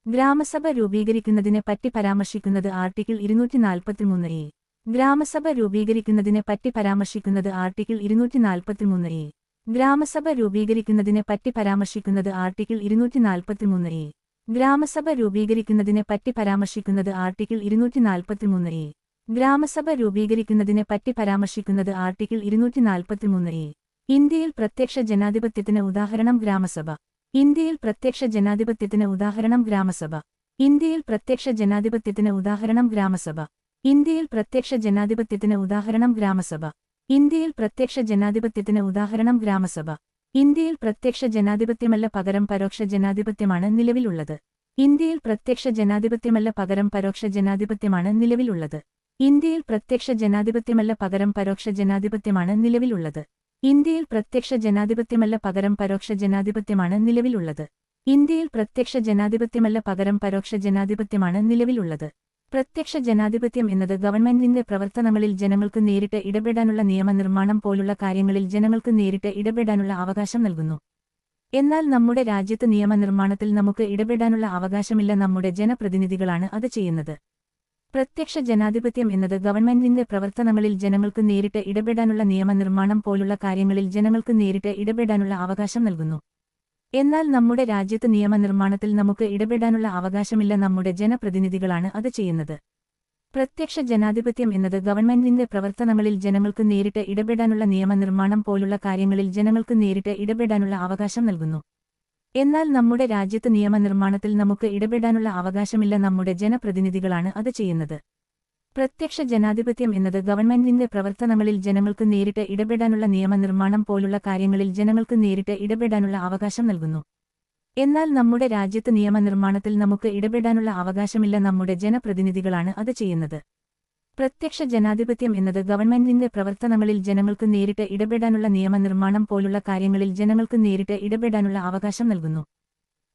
ഗ്രാമസഭ രൂപീകരിക്കുന്നതിനെ പറ്റി പരാമർശിക്കുന്നത് ആർട്ടിക്കിൾ 243 എ. ഗ്രാമസഭ രൂപീകരിക്കുന്നതിനെ പറ്റി പരാമർശിക്കുന്നത് ആർട്ടിക്കിൾ 243 എ. ഗ്രാമസഭ രൂപീകരിക്കുന്നതിനെ പറ്റി പരാമർശിക്കുന്നത് ആർട്ടിക്കിൾ 243 എ. ഗ്രാമസഭ രൂപീകരിക്കുന്നതിനെ പറ്റി പരാമർശിക്കുന്നത് ആർട്ടിക്കിൾ 243 എ. ഗ്രാമസഭ രൂപീകരിക്കുന്നതിനെ പറ്റി പരാമർശിക്കുന്നത് ആർട്ടിക്കിൾ 243 എ. ഇന്ത്യയിൽ പ്രത്യക്ഷ ജനാധിപത്യത്തിന് ഉദാഹരണം ഗ്രാമസഭ. ഇന്ത്യയിൽ പ്രത്യക്ഷ ജനാധിപത്യത്തിന് ഉദാഹരണം ഗ്രാമസഭ. ഇന്ത്യയിൽ പ്രത്യക്ഷ ജനാധിപത്യത്തിന് ഉദാഹരണം ഗ്രാമസഭ. ഇന്ത്യയിൽ പ്രത്യക്ഷ ജനാധിപത്യത്തിന് ഉദാഹരണം ഗ്രാമസഭ. ഇന്ത്യയിൽ പ്രത്യക്ഷ ജനാധിപത്യത്തിന് ഉദാഹരണം ഗ്രാമസഭ. ഇന്ത്യയിൽ പ്രത്യക്ഷ ജനാധിപത്യമല്ല പകരം പരോക്ഷ ജനാധിപത്യമാണ് നിലവിലുള്ളത്. ഇന്ത്യയിൽ പ്രത്യക്ഷ ജനാധിപത്യമല്ല പകരം പരോക്ഷ ജനാധിപത്യമാണ് നിലവിലുള്ളത്. ഇന്ത്യയിൽ പ്രത്യക്ഷ ജനാധിപത്യമല്ല പകരം പരോക്ഷ ജനാധിപത്യമാണ് നിലവിലുള്ളത്. ഇന്ത്യയിൽ പ്രത്യക്ഷ ജനാധിപത്യമല്ല പകരം പരോക്ഷ ജനാധിപത്യമാണ് നിലവിലുള്ളത്. ഇന്ത്യയിൽ പ്രത്യക്ഷ ജനാധിപത്യമല്ല പകരം പരോക്ഷ ജനാധിപത്യമാണ് നിലവിലുള്ളത്. പ്രത്യക്ഷ ജനാധിപത്യം എന്നത് ഗവൺമെന്റിന്റെ പ്രവർത്തനങ്ങളിൽ ജനങ്ങൾക്ക് നേരിട്ട് ഇടപെടാനുള്ള നിയമനിർമ്മാണം പോലുള്ള കാര്യങ്ങളിൽ ജനങ്ങൾക്ക് നേരിട്ട് ഇടപെടാനുള്ള അവകാശം നൽകുന്നു. എന്നാൽ നമ്മുടെ രാജ്യത്ത് നിയമനിർമ്മാണത്തിൽ നമുക്ക് ഇടപെടാനുള്ള അവകാശമില്ല, നമ്മുടെ ജനപ്രതിനിധികളാണ് അത് ചെയ്യുന്നത്. പ്രത്യക്ഷ ജനാധിപത്യം എന്നത് ഗവൺമെന്റിന്റെ പ്രവർത്തനങ്ങളിൽ ജനങ്ങൾക്ക് നേരിട്ട് ഇടപെടാനുള്ള നിയമനിർമ്മാണം പോലുള്ള കാര്യങ്ങളിൽ ജനങ്ങൾക്ക് നേരിട്ട് ഇടപെടാനുള്ള അവകാശം നൽകുന്നു. എന്നാൽ നമ്മുടെ രാജ്യത്ത് നിയമനിർമ്മാണത്തിൽ നമുക്ക് ഇടപെടാനുള്ള അവകാശമില്ല, നമ്മുടെ ജനപ്രതിനിധികളാണ് അത് ചെയ്യുന്നത്. പ്രത്യക്ഷ ജനാധിപത്യം എന്നത് ഗവൺമെന്റിന്റെ പ്രവർത്തനങ്ങളിൽ ജനങ്ങൾക്ക് നേരിട്ട് ഇടപെടാനുള്ള നിയമനിർമ്മാണം പോലുള്ള കാര്യങ്ങളിൽ ജനങ്ങൾക്ക് നേരിട്ട് ഇടപെടാനുള്ള അവകാശം നൽകുന്നു. എന്നാൽ നമ്മുടെ രാജ്യത്ത് നിയമനിർമ്മാണത്തിൽ നമുക്ക് ഇടപെടാനുള്ള അവകാശമില്ല, നമ്മുടെ ജനപ്രതിനിധികളാണ് അത് ചെയ്യുന്നത്. പ്രത്യക്ഷ ജനാധിപത്യം എന്നത് ഗവൺമെന്റിന്റെ പ്രവർത്തനങ്ങളിൽ ജനങ്ങൾക്ക് നേരിട്ട് ഇടപെടാനുള്ള നിയമനിർമ്മാണം പോലുള്ള കാര്യങ്ങളിൽ ജനങ്ങൾക്ക് നേരിട്ട് ഇടപെടാനുള്ള അവകാശം നൽകുന്നു. എന്നാൽ നമ്മുടെ രാജ്യത്ത് നിയമനിർമ്മാണത്തിൽ നമുക്ക് ഇടപെടാനുള്ള അവകാശമില്ല, നമ്മുടെ ജനപ്രതിനിധികളാണ് അത് ചെയ്യുന്നത്. പ്രത്യക്ഷ ജനാധിപത്യം എന്നത് ഗവൺമെന്റിന്റെ പ്രവർത്തനങ്ങളിൽ ജനങ്ങൾക്ക് നേരിട്ട് ഇടപെടാനുള്ള നിയമനിർമ്മാണം പോലുള്ള കാര്യങ്ങളിൽ ജനങ്ങൾക്ക് നേരിട്ട് ഇടപെടാനുള്ള അവകാശം നൽകുന്നു.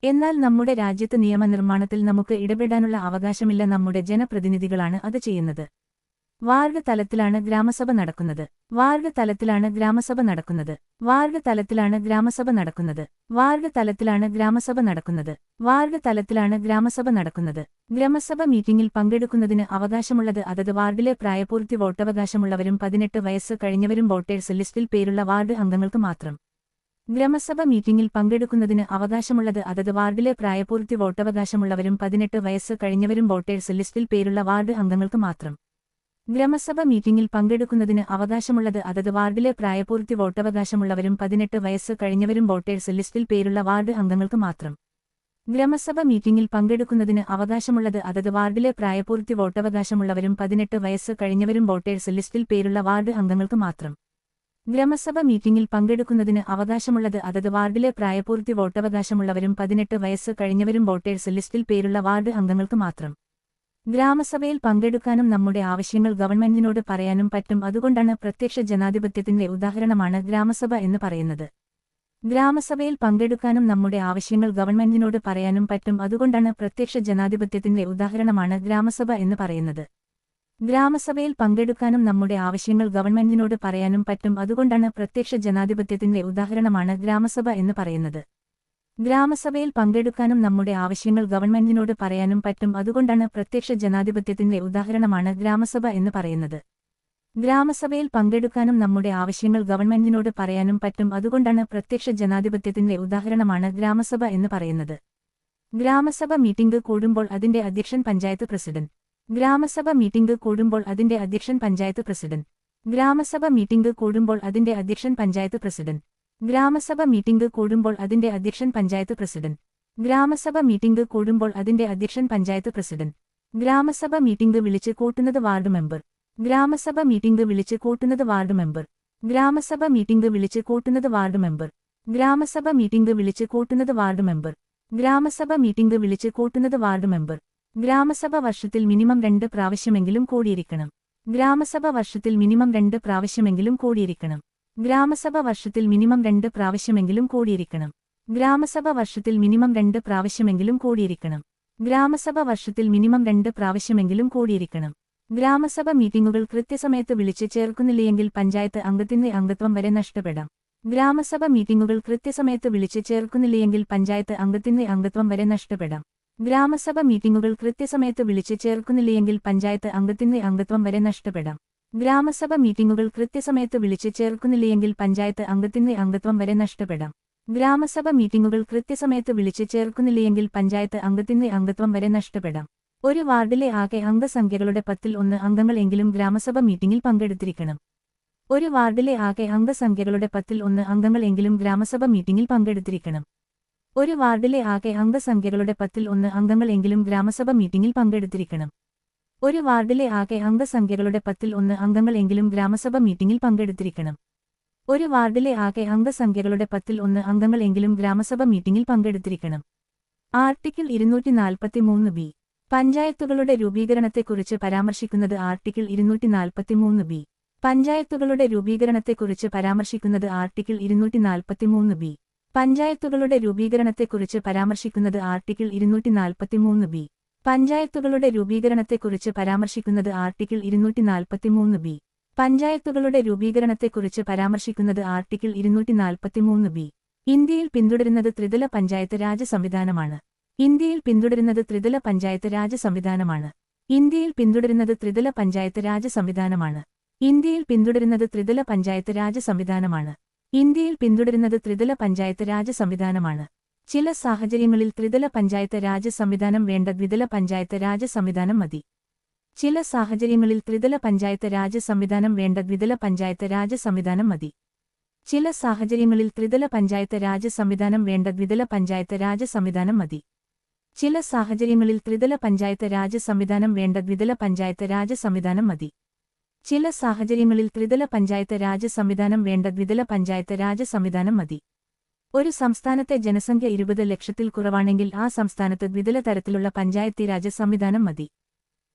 എന്നാൽ നമ്മുടെ രാജ്യത്ത് നിയമനിർമ്മാണത്തിൽ നമുക്ക് ഇടപെടാനുള്ള അവകാശമില്ല, നമ്മുടെ ജനപ്രതിനിധികളാണ് അത് ചെയ്യുന്നത്. വാർഡ് തലത്തിലാണ് ഗ്രാമസഭ നടക്കുന്നത്. വാർഡ് തലത്തിലാണ് ഗ്രാമസഭ നടക്കുന്നത്. വാർഡ് തലത്തിലാണ് ഗ്രാമസഭ നടക്കുന്നത്. വാർഡ് തലത്തിലാണ് ഗ്രാമസഭ നടക്കുന്നത്. വാർഡ് തലത്തിലാണ് ഗ്രാമസഭ നടക്കുന്നത്. ഗ്രാമസഭ മീറ്റിംഗിൽ പങ്കെടുക്കുന്നതിന് അവകാശമുള്ളത് അതത് വാർഡിലെ പ്രായപൂർത്തി വോട്ടവകാശമുള്ളവരും 18 വയസ്സ് കഴിഞ്ഞവരും വോട്ടേഴ്സ് ലിസ്റ്റിൽ പേരുള്ള വാർഡ് അംഗങ്ങൾക്ക് മാത്രം. ഗ്രാമസഭ മീറ്റിംഗിൽ പങ്കെടുക്കുന്നതിന് അവകാശമുള്ളത് അതത് വാർഡിലെ പ്രായപൂർത്തി വോട്ടവകാശമുള്ളവരും 18 വയസ്സ് കഴിഞ്ഞവരും വോട്ടേഴ്സ് ലിസ്റ്റിൽ പേരുള്ള വാർഡ് അംഗങ്ങൾക്ക് മാത്രം. ഗ്രാമസഭ മീറ്റിംഗിൽ പങ്കെടുക്കുന്നതിന് അവകാശമുള്ളത് അതത് വാർഡിലെ പ്രായപൂർത്തി വോട്ടവകാശമുള്ളവരും 18 വയസ്സ് കഴിഞ്ഞവരും വോട്ടേഴ്സ് ലിസ്റ്റിൽ പേരുള്ള വാർഡ് അംഗങ്ങൾക്ക് മാത്രം. ഗ്രാമസഭ മീറ്റിംഗിൽ പങ്കെടുക്കുന്നതിന് അവകാശമുള്ളത് അതത് വാർഡിലെ പ്രായപൂർത്തി വോട്ടവകാശമുള്ളവരും 18 വയസ്സ് കഴിഞ്ഞവരും വോട്ടേഴ്സ് ലിസ്റ്റിൽ പേരുള്ള വാർഡ് അംഗങ്ങൾക്ക് മാത്രം. ഗ്രാമസഭ മീറ്റിംഗിൽ പങ്കെടുക്കുന്നതിന് അവകാശമുള്ളത് അതത് വാർഡിലെ പ്രായപൂർത്തി വോട്ടവകാശമുള്ളവരും 18 വയസ്സ് കഴിഞ്ഞവരും വോട്ടേഴ്സ് ലിസ്റ്റിൽ പേരുള്ള വാർഡ് അംഗങ്ങൾക്ക് മാത്രം. ഗ്രാമസഭയിൽ പങ്കെടുക്കാനും നമ്മുടെ ആവശ്യങ്ങൾ ഗവൺമെന്റിനോട് പറയാനും പറ്റും. അതുകൊണ്ടാണ് പ്രത്യക്ഷ ജനാധിപത്യത്തിന്റെ ഉദാഹരണമാണ് ഗ്രാമസഭ എന്ന് പറയുന്നത്. ഗ്രാമസഭയിൽ പങ്കെടുക്കാനും നമ്മുടെ ആവശ്യങ്ങൾ ഗവൺമെന്റിനോട് പറയാനും പറ്റും. അതുകൊണ്ടാണ് പ്രത്യക്ഷ ജനാധിപത്യത്തിന്റെ ഉദാഹരണമാണ് ഗ്രാമസഭ എന്ന് പറയുന്നത്. ഗ്രാമസഭയിൽ പങ്കെടുക്കാനും നമ്മുടെ ആവശ്യങ്ങൾ ഗവൺമെന്റിനോട് പറയാനും പറ്റും. അതുകൊണ്ടാണ് പ്രത്യക്ഷ ജനാധിപത്യത്തിന്റെ ഉദാഹരണമാണ് ഗ്രാമസഭ എന്ന് പറയുന്നത്. ഗ്രാമസഭയിൽ പങ്കെടുക്കാനും നമ്മുടെ ആവശ്യങ്ങൾ ഗവൺമെന്റിനോട് പറയാനും പറ്റും. അതുകൊണ്ടാണ് പ്രത്യക്ഷ ജനാധിപത്യത്തിന്റെ ഉദാഹരണമാണ് ഗ്രാമസഭ എന്ന് പറയുന്നത്. ഗ്രാമസഭയിൽ പങ്കെടുക്കാനും നമ്മുടെ ആവശ്യങ്ങൾ ഗവൺമെന്റിനോട് പറയാനും പറ്റും. അതുകൊണ്ടാണ് പ്രത്യക്ഷ ജനാധിപത്യത്തിന്റെ ഉദാഹരണമാണ് ഗ്രാമസഭ എന്ന് പറയുന്നത്. ഗ്രാമസഭ മീറ്റിംഗ് കൂടുമ്പോൾ അതിന്റെ അധ്യക്ഷൻ പഞ്ചായത്ത് പ്രസിഡന്റ്. ഗ്രാമസഭ മീറ്റിംഗ് കൂടുമ്പോൾ അതിന്റെ അധ്യക്ഷൻ പഞ്ചായത്ത് പ്രസിഡന്റ്. ഗ്രാമസഭ മീറ്റിംഗ് കൂടുമ്പോൾ അതിന്റെ അധ്യക്ഷൻ പഞ്ചായത്ത് പ്രസിഡന്റ്. ഗ്രാമസഭ മീറ്റിംഗ് കൂടുമ്പോൾ അതിന്റെ അധ്യക്ഷൻ പഞ്ചായത്ത് പ്രസിഡന്റ്. ഗ്രാമസഭ മീറ്റിംഗ് കൂടുമ്പോൾ അതിന്റെ അധ്യക്ഷൻ പഞ്ചായത്ത് പ്രസിഡന്റ്. ഗ്രാമസഭ മീറ്റിംഗ് വിളിച്ച് കൂട്ടുന്നത് വാർഡ് മെമ്പർ. ഗ്രാമസഭ മീറ്റിംഗ് വിളിച്ച് കൂട്ടുന്നത് വാർഡ് മെമ്പർ. ഗ്രാമസഭ മീറ്റിംഗ് വിളിച്ച് കൂട്ടുന്നത് വാർഡ് മെമ്പർ. ഗ്രാമസഭ മീറ്റിംഗ് വിളിച്ച് കൂട്ടുന്നത് വാർഡ് മെമ്പർ. ഗ്രാമസഭ മീറ്റിംഗ് വിളിച്ച് കൂട്ടുന്നത് വാർഡ് മെമ്പർ. ഗ്രാമസഭ വർഷത്തിൽ മിനിമം 2 പ്രാവശ്യമെങ്കിലും കൂടിയിരിക്കണം. ഗ്രാമസഭ വർഷത്തിൽ മിനിമം 2 പ്രാവശ്യമെങ്കിലും കൂടിയിരിക്കണം. ഗ്രാമസഭ വർഷത്തിൽ മിനിമം 2 പ്രാവശ്യമെങ്കിലും കൂടിയിരിക്കണം. ഗ്രാമസഭ വർഷത്തിൽ മിനിമം 2 പ്രാവശ്യമെങ്കിലും കൂടിയിരിക്കണം. ഗ്രാമസഭ വർഷത്തിൽ മിനിമം 2 പ്രാവശ്യമെങ്കിലും കൂടിയിരിക്കണം. ഗ്രാമസഭ മീറ്റിംഗുകൾ കൃത്യസമയത്ത് വിളിച്ച് ചേർക്കുന്നില്ലെങ്കിൽ പഞ്ചായത്ത് അംഗത്തിന്റെ അംഗത്വം വരെ നഷ്ടപ്പെടാം. ഗ്രാമസഭ മീറ്റിംഗുകൾ കൃത്യസമയത്ത് വിളിച്ച് ചേർക്കുന്നില്ലെങ്കിൽ പഞ്ചായത്ത് അംഗത്തിന്റെ അംഗത്വം വരെ നഷ്ടപ്പെടാം. ഗ്രാമസഭ മീറ്റിംഗുകൾ കൃത്യസമയത്ത് വിളിച്ച് ചേർക്കുന്നില്ലെങ്കിൽ പഞ്ചായത്ത് അംഗത്തിന്റെ അംഗത്വം വരെ നഷ്ടപ്പെടാം. ഗ്രാമസഭ മീറ്റിംഗുകൾ കൃത്യസമയത്ത് വിളിച്ച് ചേർക്കുന്നില്ലെങ്കിൽ പഞ്ചായത്ത് അംഗത്തിന്റെ അംഗത്വം വരെ നഷ്ടപ്പെടാം. ഗ്രാമസഭ മീറ്റിംഗുകൾ കൃത്യസമയത്ത് വിളിച്ച് ചേർക്കുന്നില്ലെങ്കിൽ പഞ്ചായത്ത് അംഗത്തിന്റെ അംഗത്വം വരെ നഷ്ടപ്പെടാം. ഒരു വാർഡിലെ ആകെ അംഗസംഖ്യകളുടെ 10-1 അംഗങ്ങൾ എങ്കിലും ഗ്രാമസഭ മീറ്റിംഗിൽ പങ്കെടുത്തിരിക്കണം. ഒരു വാർഡിലെ ആകെ അംഗസംഖ്യകളുടെ 10-1 അംഗങ്ങൾ എങ്കിലും ഗ്രാമസഭ മീറ്റിംഗിൽ പങ്കെടുത്തിരിക്കണം. ഒരു വാർഡിലെ ആകെ അംഗസംഖ്യകളുടെ 10-1 അംഗങ്ങൾ എങ്കിലും ഗ്രാമസഭ മീറ്റിംഗിൽ പങ്കെടുത്തിരിക്കണം. ഒരു വാർഡിലെ ആകെ അംഗസംഖ്യകളുടെ 10-1 അംഗങ്ങൾ എങ്കിലും ഗ്രാമസഭ മീറ്റിംഗിൽ പങ്കെടുത്തിരിക്കണം. ഒരു വാർഡിലെ ആകെ അംഗസംഖ്യകളുടെ 10-1 അംഗങ്ങൾ എങ്കിലും ഗ്രാമസഭ മീറ്റിംഗിൽ പങ്കെടുത്തിരിക്കണം. ആർട്ടിക്കിൾ 243 പഞ്ചായത്തുകളുടെ രൂപീകരണത്തെക്കുറിച്ച് പരാമർശിക്കുന്നത് ആർട്ടിക്കിൾ 243 പഞ്ചായത്തുകളുടെ രൂപീകരണത്തെക്കുറിച്ച് പരാമർശിക്കുന്നത് ആർട്ടിക്കിൾ 243 പഞ്ചായത്തുകളുടെ രൂപീകരണത്തെക്കുറിച്ച് പരാമർശിക്കുന്നത് ആർട്ടിക്കിൾ 243 പഞ്ചായത്തുകളുടെ രൂപീകരണത്തെക്കുറിച്ച് പരാമർശിക്കുന്നത് ആർട്ടിക്കിൾ 243 പഞ്ചായത്തുകളുടെ രൂപീകരണത്തെക്കുറിച്ച് പരാമർശിക്കുന്നത് ആർട്ടിക്കിൾ 243 ഇന്ത്യയിൽ പിന്തുടരുന്നത് ത്രിതല പഞ്ചായത്ത് രാജ് സംവിധാനമാണ്. ഇന്ത്യയിൽ പിന്തുടരുന്നത് ത്രിതല പഞ്ചായത്ത് രാജ് സംവിധാനമാണ്. ഇന്ത്യയിൽ പിന്തുടരുന്നത് ത്രിതല പഞ്ചായത്ത് രാജ് സംവിധാനമാണ്. ഇന്ത്യയിൽ പിന്തുടരുന്നത് ത്രിതല പഞ്ചായത്ത് രാജ് സംവിധാനമാണ്. ഇന്ത്യയിൽ പിന്തുടരുന്നത് ത്രിതല പഞ്ചായത്ത് രാജ് സംവിധാനമാണ്. ചില സാഹചര്യങ്ങളിൽ ത്രിതല പഞ്ചായത്ത് രാജ് സംവിധാനം വേണ്ട ദ്വിതല പഞ്ചായത്ത് രാജ് സംവിധാനം മതി. ചില സാഹചര്യങ്ങളിൽ ത്രിതല പഞ്ചായത്ത് രാജ് സംവിധാനം വേണ്ട ദ്വിതല പഞ്ചായത്ത് രാജ് സംവിധാനം മതി. ചില സാഹചര്യങ്ങളിൽ ത്രിതല പഞ്ചായത്ത് രാജ് സംവിധാനം വേണ്ട ദ്വിതല പഞ്ചായത്ത് രാജ് സംവിധാനം മതി. ചില സാഹചര്യങ്ങളിൽ ത്രിതല പഞ്ചായത്ത് രാജ് സംവിധാനം വേണ്ട ദ്വിതല പഞ്ചായത്ത് രാജ് സംവിധാനം മതി. ചില സാഹചര്യങ്ങളിൽ ത്രിതല പഞ്ചായത്ത് രാജ് സംവിധാനം വേണ്ട ദ്വിതല പഞ്ചായത്ത് രാജ് സംവിധാനം മതി. ഒരു സംസ്ഥാനത്തെ ജനസംഖ്യ 20 ലക്ഷത്തിൽ കുറവാണെങ്കിൽ ആ സംസ്ഥാനത്ത് ദ്വിതല തരത്തിലുള്ള പഞ്ചായത്തി രാജ് സംവിധാനം മതി.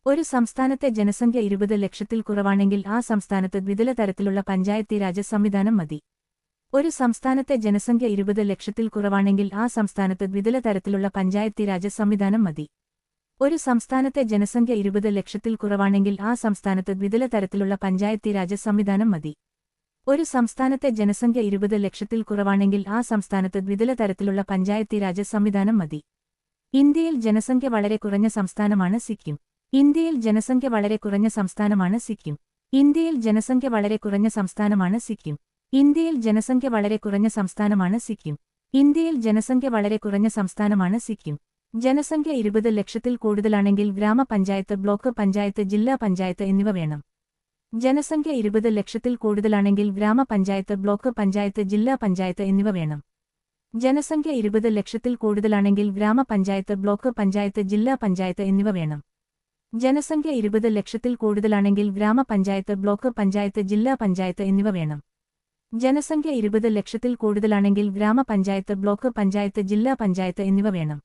ഒരു സംസ്ഥാനത്തെ ജനസംഖ്യ 20 ലക്ഷത്തിൽ കുറവാണെങ്കിൽ ആ സംസ്ഥാനത്ത് ദ്വിതല തരത്തിലുള്ള പഞ്ചായത്തി രാജ് സംവിധാനം മതി. ഒരു സംസ്ഥാനത്തെ ജനസംഖ്യ 20 ലക്ഷത്തിൽ കുറവാണെങ്കിൽ ആ സംസ്ഥാനത്ത് ദ്വിതല തരത്തിലുള്ള പഞ്ചായത്തി രാജ് സംവിധാനം മതി. ഒരു സംസ്ഥാനത്തെ ജനസംഖ്യ 20 ലക്ഷത്തിൽ കുറവാണെങ്കിൽ ആ സംസ്ഥാനത്ത് ദ്വിതല തരത്തിലുള്ള പഞ്ചായത്തീരാജ് സംവിധാനം മതി. ഒരു സംസ്ഥാനത്തെ ജനസംഖ്യ 20 ലക്ഷത്തിൽ കുറവാണെങ്കിൽ ആ സംസ്ഥാനത്ത് ദ്വിതല തരത്തിലുള്ള പഞ്ചായത്തീരാജ് സംവിധാനം മതി. ഇന്ത്യയിൽ ജനസംഖ്യ വളരെ കുറഞ്ഞ സംസ്ഥാനമാണ് സിക്കിം. ഇന്ത്യയിൽ ജനസംഖ്യ വളരെ കുറഞ്ഞ സംസ്ഥാനമാണ് സിക്കിം. ഇന്ത്യയിൽ ജനസംഖ്യ വളരെ കുറഞ്ഞ സംസ്ഥാനമാണ് സിക്കിം. ഇന്ത്യയിൽ ജനസംഖ്യ വളരെ കുറഞ്ഞ സംസ്ഥാനമാണ് സിക്കിം. ഇന്ത്യയിൽ ജനസംഖ്യ വളരെ കുറഞ്ഞ സംസ്ഥാനമാണ് സിക്കിം. ജനസംഖ്യ 20 ലക്ഷത്തിൽ കൂടുതലാണെങ്കിൽ ഗ്രാമപഞ്ചായത്ത്, ബ്ലോക്ക് പഞ്ചായത്ത്, ജില്ലാ പഞ്ചായത്ത് എന്നിവ വേണം. ജനസംഖ്യ 20 ലക്ഷത്തിൽ കൂടുതലാണെങ്കിൽ ഗ്രാമപഞ്ചായത്ത്, ബ്ലോക്ക് പഞ്ചായത്ത്, ജില്ലാ പഞ്ചായത്ത് എന്നിവ വേണം. ജനസംഖ്യ 20 ലക്ഷത്തിൽ കൂടുതലാണെങ്കിൽ ഗ്രാമപഞ്ചായത്ത്, ബ്ലോക്ക് പഞ്ചായത്ത്, ജില്ലാ പഞ്ചായത്ത് എന്നിവ വേണം. ജനസംഖ്യ 20 ലക്ഷത്തിൽ കൂടുതലാണെങ്കിൽ ഗ്രാമപഞ്ചായത്ത്, ബ്ലോക്ക് പഞ്ചായത്ത്, ജില്ലാ പഞ്ചായത്ത് എന്നിവ വേണം. ജനസംഖ്യ 20 ലക്ഷത്തിൽ കൂടുതലാണെങ്കിൽ ഗ്രാമപഞ്ചായത്ത്, ബ്ലോക്ക് പഞ്ചായത്ത്, ജില്ലാ പഞ്ചായത്ത് എന്നിവ വേണം.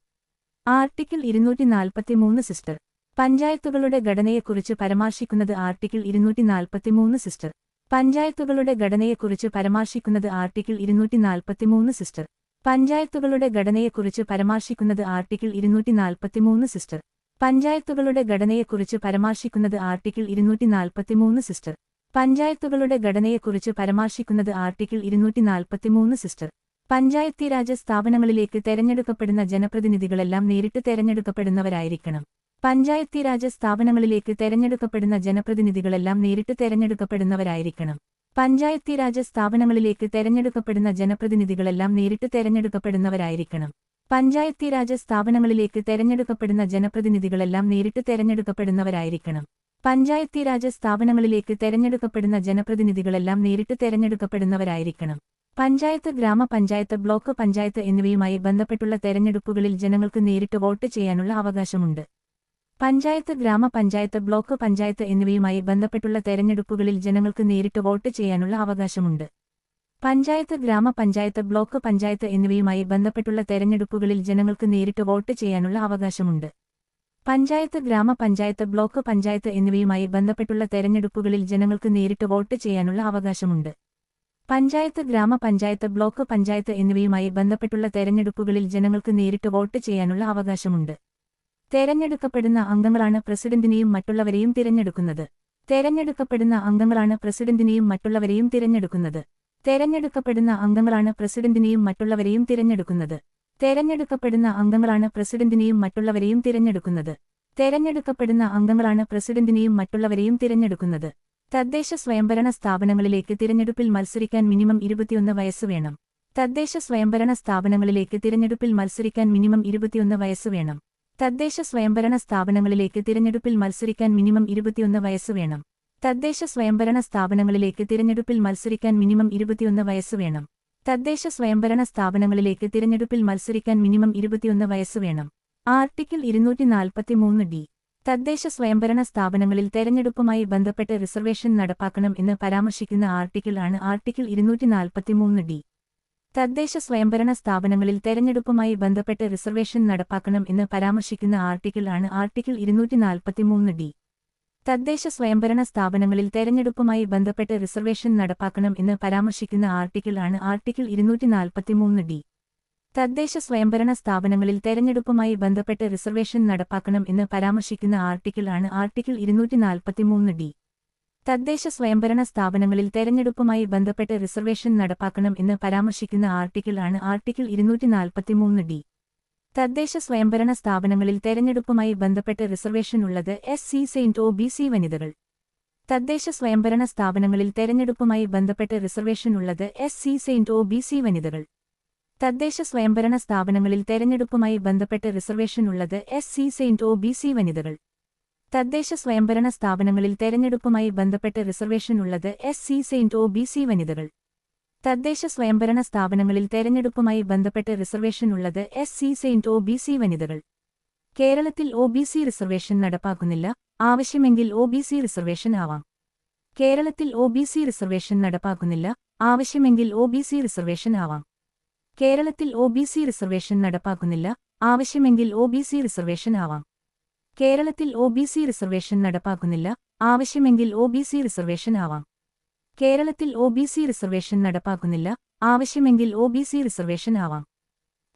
ആർട്ടിക്കിൾ 243 സിസ്റ്റർ പഞ്ചായത്തുകളുടെ ഘടനയെക്കുറിച്ച് പരാമർശിക്കുന്നത് ആർട്ടിക്കിൾ 243 സിസ്റ്റർ പഞ്ചായത്തുകളുടെ ഘടനയെക്കുറിച്ച് പരാമർശിക്കുന്നത് ആർട്ടിക്കിൾ 243 സിസ്റ്റർ പഞ്ചായത്തുകളുടെ ഘടനയെക്കുറിച്ച് പരാമർശിക്കുന്നത് ആർട്ടിക്കിൾ 243 സിസ്റ്റർ പഞ്ചായത്തുകളുടെ ഘടനയെക്കുറിച്ച് പരാമർശിക്കുന്നത് ആർട്ടിക്കിൾ 243 സിസ്റ്റർ പഞ്ചായത്തുകളുടെ ഘടനയെക്കുറിച്ച് പരാമർശിക്കുന്നത് ആർട്ടിക്കിൾ 243 സിസ്റ്റർ പഞ്ചായത്തീരാജ് സ്ഥാപനങ്ങളിലേക്ക് തെരഞ്ഞെടുക്കപ്പെടുന്ന ജനപ്രതിനിധികളെല്ലാം നേരിട്ട് തെരഞ്ഞെടുക്കപ്പെടുന്നവരായിരിക്കണം. പഞ്ചായത്തീരാജ് സ്ഥാപനങ്ങളിലേക്ക് തെരഞ്ഞെടുക്കപ്പെടുന്ന ജനപ്രതിനിധികളെല്ലാം നേരിട്ട് തെരഞ്ഞെടുക്കപ്പെടുന്നവരായിരിക്കണം. പഞ്ചായത്തീരാജ് സ്ഥാപനങ്ങളിലേക്ക് തെരഞ്ഞെടുക്കപ്പെടുന്ന ജനപ്രതിനിധികളെല്ലാം നേരിട്ട് തെരഞ്ഞെടുക്കപ്പെടുന്നവരായിരിക്കണം. പഞ്ചായത്തീരാജ് സ്ഥാപനങ്ങളിലേക്ക് തെരഞ്ഞെടുക്കപ്പെടുന്ന ജനപ്രതിനിധികളെല്ലാം നേരിട്ട് തെരഞ്ഞെടുക്കപ്പെടുന്നവരായിരിക്കണം. പഞ്ചായത്തീരാജ് സ്ഥാപനങ്ങളിലേക്ക് തെരഞ്ഞെടുക്കപ്പെടുന്ന ജനപ്രതിനിധികളെല്ലാം നേരിട്ട് തെരഞ്ഞെടുക്കപ്പെടുന്നവരായിരിക്കണം. പഞ്ചായത്ത്, ഗ്രാമപഞ്ചായത്ത്, ബ്ലോക്ക് പഞ്ചായത്ത് എന്നിവയുമായി ബന്ധപ്പെട്ടുള്ള തെരഞ്ഞെടുപ്പുകളിൽ ജനങ്ങൾക്ക് നേരിട്ട് വോട്ട് ചെയ്യാനുള്ള അവകാശമുണ്ട്. പഞ്ചായത്ത്, ഗ്രാമപഞ്ചായത്ത്, ബ്ലോക്ക് പഞ്ചായത്ത് എന്നിവയുമായി ബന്ധപ്പെട്ടുള്ള തെരഞ്ഞെടുപ്പുകളിൽ ജനങ്ങൾക്ക് നേരിട്ട് വോട്ട് ചെയ്യാനുള്ള അവകാശമുണ്ട്. പഞ്ചായത്ത്, ഗ്രാമപഞ്ചായത്ത്, ബ്ലോക്ക് പഞ്ചായത്ത് എന്നിവയുമായി ബന്ധപ്പെട്ടുള്ള തെരഞ്ഞെടുപ്പുകളിൽ ജനങ്ങൾക്ക് നേരിട്ട് വോട്ട് ചെയ്യാനുള്ള അവകാശമുണ്ട്. പഞ്ചായത്ത്, ഗ്രാമപഞ്ചായത്ത്, ബ്ലോക്ക് പഞ്ചായത്ത് എന്നിവയുമായി ബന്ധപ്പെട്ടുള്ള തെരഞ്ഞെടുപ്പുകളിൽ ജനങ്ങൾക്ക് നേരിട്ട് വോട്ട് ചെയ്യാനുള്ള അവകാശമുണ്ട്. പഞ്ചായത്ത്, ഗ്രാമപഞ്ചായത്ത്, ബ്ലോക്ക് പഞ്ചായത്ത് എന്നിവയുമായി ബന്ധപ്പെട്ടുള്ള തെരഞ്ഞെടുപ്പുകളിൽ ജനങ്ങൾക്ക് നേരിട്ട് വോട്ട് ചെയ്യാനുള്ള അവകാശമുണ്ട്. തെരഞ്ഞെടുക്കപ്പെടുന്ന അംഗങ്ങളാണ് പ്രസിഡന്റിനെയും മറ്റുള്ളവരെയും തിരഞ്ഞെടുക്കുന്നത്. തെരഞ്ഞെടുക്കപ്പെടുന്ന അംഗങ്ങളാണ് പ്രസിഡന്റിനെയും മറ്റുള്ളവരെയും തിരഞ്ഞെടുക്കുന്നത്. തെരഞ്ഞെടുക്കപ്പെടുന്ന അംഗങ്ങളാണ് പ്രസിഡന്റിനെയും മറ്റുള്ളവരെയും തിരഞ്ഞെടുക്കുന്നത്. തെരഞ്ഞെടുക്കപ്പെടുന്ന അംഗങ്ങളാണ് പ്രസിഡന്റിനെയും മറ്റുള്ളവരെയും തിരഞ്ഞെടുക്കുന്നത്. തെരഞ്ഞെടുക്കപ്പെടുന്ന അംഗങ്ങളാണ് പ്രസിഡന്റിനെയും മറ്റുള്ളവരെയും തിരഞ്ഞെടുക്കുന്നത്. തദ്ദേശ സ്വയംഭരണ സ്ഥാപനങ്ങളിലേക്ക് തിരഞ്ഞെടുപ്പിൽ മത്സരിക്കാൻ മിനിമം 21 വയസ്സ് വേണം. തദ്ദേശ സ്വയംഭരണ സ്ഥാപനങ്ങളിലേക്ക് തിരഞ്ഞെടുപ്പിൽ മത്സരിക്കാൻ മിനിമം 21 വയസ്സ് വേണം. തദ്ദേശ സ്വയംഭരണ സ്ഥാപനങ്ങളിലേക്ക് തിരഞ്ഞെടുപ്പിൽ മത്സരിക്കാൻ മിനിമം 21 വയസ്സ് വേണം. തദ്ദേശ സ്വയംഭരണ സ്ഥാപനങ്ങളിലേക്ക് തിരഞ്ഞെടുപ്പിൽ മത്സരിക്കാൻ മിനിമം 21 വയസ്സ് വേണം. തദ്ദേശ സ്വയംഭരണ സ്ഥാപനങ്ങളിലേക്ക് തിരഞ്ഞെടുപ്പിൽ മത്സരിക്കാൻ മിനിമം 21 വയസ്സ് വേണം. ആർട്ടിക്കിൾ 243 തദ്ദേശ സ്വയംഭരണ സ്ഥാപനങ്ങളിൽ തെരഞ്ഞെടുപ്പുമായി ബന്ധപ്പെട്ട് റിസർവേഷൻ നടപ്പാക്കണം എന്ന് പരാമർശിക്കുന്ന ആർട്ടിക്കിൾ ആണ് ആർട്ടിക്കിൾ 243 തദ്ദേശ സ്വയംഭരണ സ്ഥാപനങ്ങളിൽ തെരഞ്ഞെടുപ്പുമായി ബന്ധപ്പെട്ട് റിസർവേഷൻ നടപ്പാക്കണം എന്ന് പരാമർശിക്കുന്ന ആർട്ടിക്കിൾ ആണ് ആർട്ടിക്കിൾ 243 തദ്ദേശ സ്വയംഭരണ സ്ഥാപനങ്ങളിൽ തെരഞ്ഞെടുപ്പുമായി ബന്ധപ്പെട്ട് റിസർവേഷൻ നടപ്പാക്കണം എന്ന് പരാമർശിക്കുന്ന ആർട്ടിക്കിൾ ആണ് ആർട്ടിക്കിൾ 243 തദ്ദേശ സ്വയംഭരണ സ്ഥാപനങ്ങളിൽ തെരഞ്ഞെടുപ്പുമായി ബന്ധപ്പെട്ട് റിസർവേഷൻ നടപ്പാക്കണം എന്ന് പരാമർശിക്കുന്ന ആർട്ടിക്കിൾ ആണ് ആർട്ടിക്കിൾ 243 തദ്ദേശ സ്വയംഭരണ സ്ഥാപനങ്ങളിൽ തെരഞ്ഞെടുപ്പുമായി ബന്ധപ്പെട്ട് റിസർവേഷൻ നടപ്പാക്കണം എന്ന് പരാമർശിക്കുന്ന ആർട്ടിക്കിൾ ആണ് ആർട്ടിക്കിൾ 243 തദ്ദേശ സ്വയംഭരണ സ്ഥാപനങ്ങളിൽ തെരഞ്ഞെടുപ്പുമായി ബന്ധപ്പെട്ട് റിസർവേഷൻ ഉള്ളത് SC/OBC വനിതകൾ. തദ്ദേശ സ്വയംഭരണ സ്ഥാപനങ്ങളിൽ തെരഞ്ഞെടുപ്പുമായി ബന്ധപ്പെട്ട് റിസർവേഷൻ ഉള്ളത് SC/OBC വനിതകൾ. തദ്ദേശ സ്വയംഭരണ സ്ഥാപനങ്ങളിൽ തെരഞ്ഞെടുപ്പുമായി ബന്ധപ്പെട്ട് റിസർവേഷൻ ഉള്ളത് SC/OBC വനിതകൾ. തദ്ദേശ സ്വയംഭരണ സ്ഥാപനങ്ങളിൽ തെരഞ്ഞെടുപ്പുമായി ബന്ധപ്പെട്ട് റിസർവേഷൻ ഉള്ളത് SC/OBC വനിതകൾ. തദ്ദേശ സ്വയംഭരണ സ്ഥാപനങ്ങളിൽ തെരഞ്ഞെടുപ്പുമായി ബന്ധപ്പെട്ട് റിസർവേഷൻ ഉള്ളത് SC/OBC വനിതകൾ. കേരളത്തിൽ OBC റിസർവേഷൻ നടപ്പാക്കുന്നില്ല. ആവശ്യമെങ്കിൽ OBC റിസർവേഷൻ ആവാം. കേരളത്തിൽ OBC റിസർവേഷൻ നടപ്പാക്കുന്നില്ല. ആവശ്യമെങ്കിൽ OBC റിസർവേഷൻ ആവാം. കേരളത്തിൽ OBC റിസർവേഷൻ നടപ്പാക്കുന്നില്ല. ആവശ്യമെങ്കിൽ OBC റിസർവേഷൻ ആവാം. കേരളത്തിൽ OBC റിസർവേഷൻ നടപ്പാക്കുന്നില്ല. ആവശ്യമെങ്കിൽ OBC റിസർവേഷൻ ആവാം. കേരളത്തിൽ OBC റിസർവേഷൻ നടപ്പാക്കുന്നില്ല. ആവശ്യമെങ്കിൽ OBC റിസർവേഷൻ ആവാം.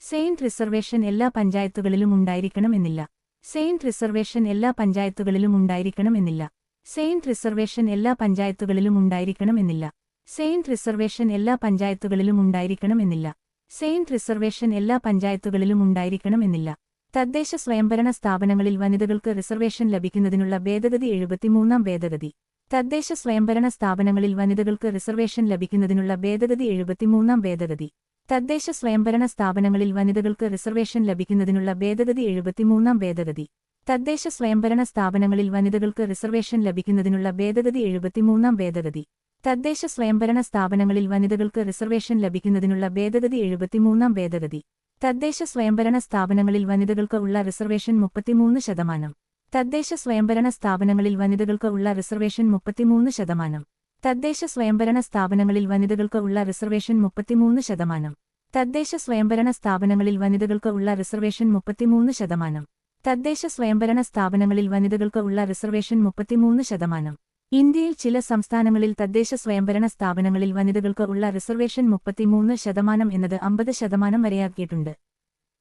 സെയിന്റ് റിസർവേഷൻ എല്ലാ പഞ്ചായത്തുകളിലും ഉണ്ടായിരിക്കണം എന്നില്ല. സെയിന്റ് റിസർവേഷൻ എല്ലാ പഞ്ചായത്തുകളിലും ഉണ്ടായിരിക്കണം എന്നില്ല. സെയിന്റ് റിസർവേഷൻ എല്ലാ പഞ്ചായത്തുകളിലും ഉണ്ടായിരിക്കണം എന്നില്ല. സെയിന്റ് റിസർവേഷൻ എല്ലാ പഞ്ചായത്തുകളിലും ഉണ്ടായിരിക്കണം എന്നില്ല. സെയിന്റ് റിസർവേഷൻ എല്ലാ പഞ്ചായത്തുകളിലും ഉണ്ടായിരിക്കണം എന്നില്ല. തദ്ദേശ സ്വയംഭരണ സ്ഥാപനങ്ങളിൽ വനിതകൾക്ക് റിസർവേഷൻ ലഭിക്കുന്നതിനുള്ള ഭേദഗതി 73-ാം ഭേദഗതി. തദ്ദേശ സ്വയംഭരണ സ്ഥാപനങ്ങളിൽ വനിതകൾക്ക് റിസർവേഷൻ ലഭിക്കുന്നതിനുള്ള ഭേദഗതി 73-ാം ഭേദഗതി. തദ്ദേശ സ്വയംഭരണ സ്ഥാപനങ്ങളിൽ വനിതകൾക്ക് റിസർവേഷൻ ലഭിക്കുന്നതിനുള്ള ഭേദഗതി 73-ാം ഭേദഗതി. തദ്ദേശ സ്വയംഭരണ സ്ഥാപനങ്ങളിൽ വനിതകൾക്ക് റിസർവേഷൻ ലഭിക്കുന്നതിനുള്ള ഭേദഗതി 73-ാം ഭേദഗതി. തദ്ദേശ സ്വയംഭരണ സ്ഥാപനങ്ങളിൽ വനിതകൾക്ക് റിസർവേഷൻ ലഭിക്കുന്നതിനുള്ള ഭേദഗതി 73-ാം ഭേദഗതി. തദ്ദേശ സ്വയംഭരണ സ്ഥാപനങ്ങളിൽ വനിതകൾക്ക് ഉള്ള റിസർവേഷൻ 33%. തദ്ദേശ സ്വയംഭരണ സ്ഥാപനങ്ങളിൽ വനിതകൾക്ക് ഉള്ള റിസർവേഷൻ 33%. തദ്ദേശ സ്വയംഭരണ സ്ഥാപനങ്ങളിൽ വനിതകൾക്ക് ഉള്ള റിസർവേഷൻ 33%. തദ്ദേശ സ്വയംഭരണ സ്ഥാപനങ്ങളിൽ വനിതകൾക്ക് ഉള്ള റിസർവേഷൻ 33%. തദ്ദേശ സ്വയംഭരണ സ്ഥാപനങ്ങളിൽ വനിതകൾക്ക് ഉള്ള റിസർവേഷൻ 33%. ഇന്ത്യയിൽ ചില സംസ്ഥാനങ്ങളിൽ തദ്ദേശ സ്വയംഭരണ സ്ഥാപനങ്ങളിൽ വനിതകൾക്ക് ഉള്ള റിസർവേഷൻ 33% എന്നത് 50% വരെയാക്കിയിട്ടുണ്ട്.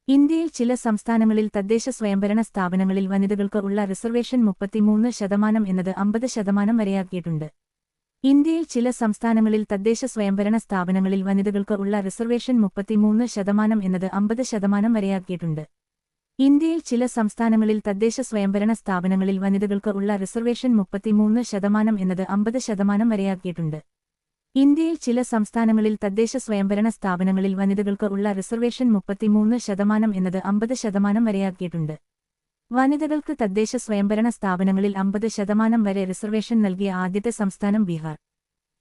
ഇന്ത്യയിൽ ചില സംസ്ഥാനങ്ങളിൽ തദ്ദേശ സ്വയംഭരണ സ്ഥാപനങ്ങളിൽ വനിതകൾക്ക് ഉള്ള റിസർവേഷൻ 33% എന്നത് 50% വരെയാക്കിയിട്ടുണ്ട്. ഇന്ത്യയിൽ ചില സംസ്ഥാനങ്ങളിൽ തദ്ദേശ സ്വയംഭരണ സ്ഥാപനങ്ങളിൽ വനിതകൾക്ക് ഉള്ള റിസർവേഷൻ 33% എന്നത് 50% വരെയാക്കിയിട്ടുണ്ട്. ഇന്ത്യയിൽ ചില സംസ്ഥാനങ്ങളിൽ തദ്ദേശ സ്വയംഭരണ സ്ഥാപനങ്ങളിൽ വനിതകൾക്ക് ഉള്ള റിസർവേഷൻ 33% എന്നത് 50% വരെയാക്കിയിട്ടുണ്ട്. ഇന്ത്യയിൽ ചില സംസ്ഥാനങ്ങളിൽ തദ്ദേശ സ്വയംഭരണ സ്ഥാപനങ്ങളിൽ വനിതകൾക്ക് ഉള്ള റിസർവേഷൻ 33% എന്നത് 50% വരെയാക്കിയിട്ടുണ്ട്. വനിതകൾക്ക് തദ്ദേശ സ്വയംഭരണ സ്ഥാപനങ്ങളിൽ 50% വരെ റിസർവേഷൻ നൽകിയ ആദ്യത്തെ സംസ്ഥാനം ബീഹാർ.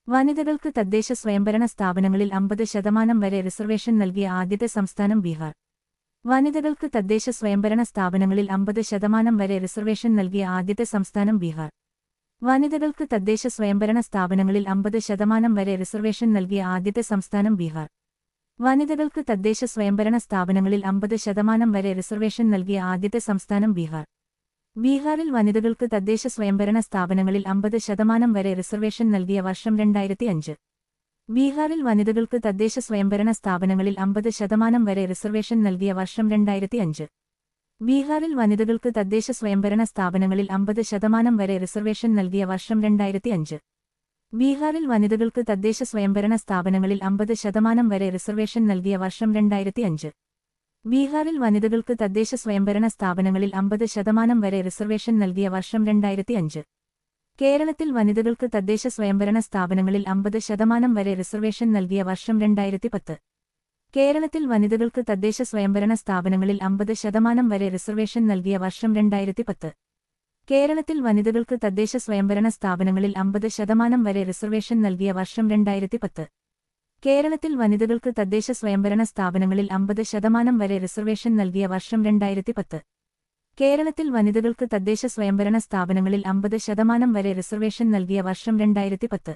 വനിതകൾക്ക് തദ്ദേശ സ്വയംഭരണ സ്ഥാപനങ്ങളിൽ 50% വരെ റിസർവേഷൻ നൽകിയ ആദ്യത്തെ സംസ്ഥാനം ബീഹാർ. വനിതകൾക്ക് തദ്ദേശ സ്വയംഭരണ സ്ഥാപനങ്ങളിൽ 50% വരെ റിസർവേഷൻ നൽകിയ ആദ്യത്തെ സംസ്ഥാനം ബീഹാർ. വനിതകൾക്ക് തദ്ദേശ സ്വയംഭരണ സ്ഥാപനങ്ങളിൽ 50% വരെ റിസർവേഷൻ നൽകിയ ആദ്യത്തെ സംസ്ഥാനം ബീഹാർ. വനിതകൾക്ക് തദ്ദേശ സ്വയംഭരണ സ്ഥാപനങ്ങളിൽ 50% വരെ റിസർവേഷൻ നൽകിയ ആദ്യത്തെ സംസ്ഥാനം ബീഹാർ. ബീഹാറിൽ വനിതകൾക്ക് തദ്ദേശ സ്വയംഭരണ സ്ഥാപനങ്ങളിൽ 50% വരെ റിസർവേഷൻ നൽകിയ വർഷം 2005. ബീഹാറിൽ വനിതകൾക്ക് തദ്ദേശ സ്വയംഭരണ സ്ഥാപനങ്ങളിൽ 50% വരെ റിസർവേഷൻ നൽകിയ വർഷം 2005. ബീഹാറിൽ വനിതകൾക്ക് തദ്ദേശ സ്വയംഭരണ സ്ഥാപനങ്ങളിൽ 50% വരെ റിസർവേഷൻ നൽകിയ വർഷം 2005. ബീഹാറിൽ വനിതകൾക്ക് തദ്ദേശ സ്വയംഭരണ സ്ഥാപനങ്ങളിൽ 50% വരെ റിസർവേഷൻ നൽകിയ വർഷം 2005. ബീഹാറിൽ വനിതകൾക്ക് തദ്ദേശ സ്വയംഭരണ സ്ഥാപനങ്ങളിൽ 50% വരെ റിസർവേഷൻ നൽകിയ വർഷം 2005. കേരളത്തിൽ വനിതകൾക്ക് തദ്ദേശ സ്വയംഭരണ സ്ഥാപനങ്ങളിൽ 50% വരെ റിസർവേഷൻ നൽകിയ വർഷം 2010. കേരളത്തിൽ വനിതകൾക്ക് തദ്ദേശ സ്വയംഭരണ സ്ഥാപനങ്ങളിൽ 50% വരെ റിസർവേഷൻ നൽകിയ വർഷം 2010. കേരളത്തിൽ വനിതകൾക്ക് തദ്ദേശ സ്വയംഭരണ സ്ഥാപനങ്ങളിൽ 50% വരെ റിസർവേഷൻ നൽകിയ വർഷം 2010. കേരളത്തിൽ വനിതകൾക്ക് തദ്ദേശ സ്വയംഭരണ സ്ഥാപനങ്ങളിൽ 50% വരെ റിസർവേഷൻ നൽകിയ വർഷം 2010. കേരളത്തിൽ വനിതകൾക്ക് തദ്ദേശ സ്വയംഭരണ സ്ഥാപനങ്ങളിൽ 50% വരെ റിസർവേഷൻ നൽകിയ വർഷം 2010.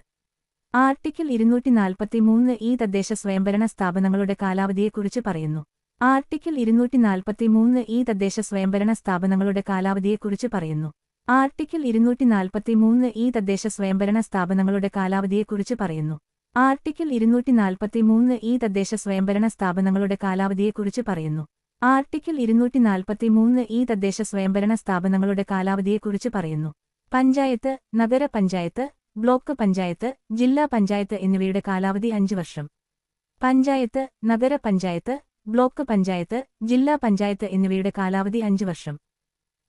ആർട്ടിക്കിൾ 243 ഈ തദ്ദേശ സ്വയംഭരണ സ്ഥാപനങ്ങളുടെ കാലാവധിയെക്കുറിച്ച് പറയുന്നു. ആർട്ടിക്കിൾ 243 ഈ തദ്ദേശ സ്വയംഭരണ സ്ഥാപനങ്ങളുടെ കാലാവധിയെക്കുറിച്ച് പറയുന്നു. ആർട്ടിക്കിൾ 243 ഈ തദ്ദേശ സ്വയംഭരണ സ്ഥാപനങ്ങളുടെ കാലാവധിയെക്കുറിച്ച് പറയുന്നു. ആർട്ടിക്കിൾ 243 ഈ തദ്ദേശ സ്വയംഭരണ സ്ഥാപനങ്ങളുടെ കാലാവധിയെക്കുറിച്ച് പറയുന്നു. ആർട്ടിക്കിൾ 243 ഈ തദ്ദേശ സ്വയംഭരണ സ്ഥാപനങ്ങളുടെ കാലാവധിയെക്കുറിച്ച് പറയുന്നു. പഞ്ചായത്ത്, നഗരപഞ്ചായത്ത്, ബ്ലോക്ക് പഞ്ചായത്ത്, ജില്ലാ പഞ്ചായത്ത് എന്നിവയുടെ കാലാവധി 5 വർഷം. പഞ്ചായത്ത്, നഗരപഞ്ചായത്ത്, ബ്ലോക്ക് പഞ്ചായത്ത്, ജില്ലാ പഞ്ചായത്ത് എന്നിവയുടെ കാലാവധി 5 വർഷം.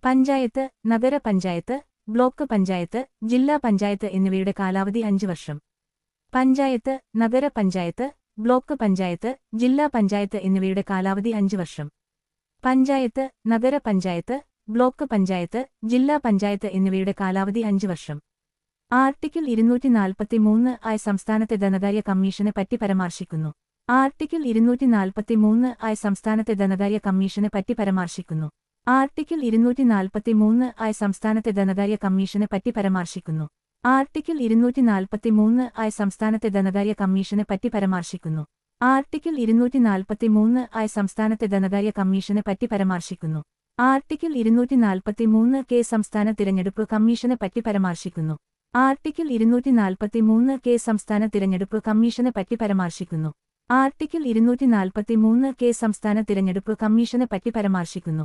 പഞ്ചായത്ത്, നഗരപഞ്ചായത്ത്, ബ്ലോക്ക് പഞ്ചായത്ത്, ജില്ലാ പഞ്ചായത്ത് എന്നിവയുടെ കാലാവധി 5 വർഷം. പഞ്ചായത്ത്, നഗരപഞ്ചായത്ത്, ബ്ലോക്ക് പഞ്ചായത്ത്, ജില്ലാ പഞ്ചായത്ത് എന്നിവയുടെ കാലാവധി 5 വർഷം. പഞ്ചായത്ത്, നഗരപഞ്ചായത്ത്, ബ്ലോക്ക് പഞ്ചായത്ത്, ജില്ലാ പഞ്ചായത്ത് എന്നിവയുടെ കാലാവധി 5 വർഷം. ആർട്ടിക്കിൾ 243 ആയ സംസ്ഥാനത്തെ ധനകാര്യ കമ്മീഷനെ പറ്റി പരാമർശിക്കുന്നു. ആർട്ടിക്കിൾ 243 ആയ സംസ്ഥാനത്തെ ധനകാര്യ കമ്മീഷനെ പറ്റി പരാമർശിക്കുന്നു. ആർട്ടിക്കിൾ 243 ആയ സംസ്ഥാനത്തെ ധനകാര്യ കമ്മീഷനെ പറ്റി പരാമർശിക്കുന്നു. ആർട്ടിക്കിൾ 243 ആയ സംസ്ഥാനത്തെ ധനകാര്യ കമ്മീഷനെ പറ്റി പരാമർശിക്കുന്നു. ആർട്ടിക്കിൾ 243 ആയ സംസ്ഥാനത്തെ ധനകാര്യ കമ്മീഷനെ പറ്റി പരാമർശിക്കുന്നു. ആർട്ടിക്കിൾ 243 കെ സംസ്ഥാന തിരഞ്ഞെടുപ്പ് കമ്മീഷനെ പറ്റി പരാമർശിക്കുന്നു. ആർട്ടിക്കിൾ 243 കെ സംസ്ഥാന തിരഞ്ഞെടുപ്പ് കമ്മീഷനെ പറ്റി പരാമർശിക്കുന്നു. ആർട്ടിക്കിൾ 243 കെ സംസ്ഥാന തിരഞ്ഞെടുപ്പ് കമ്മീഷനെ പറ്റി പരാമർശിക്കുന്നു.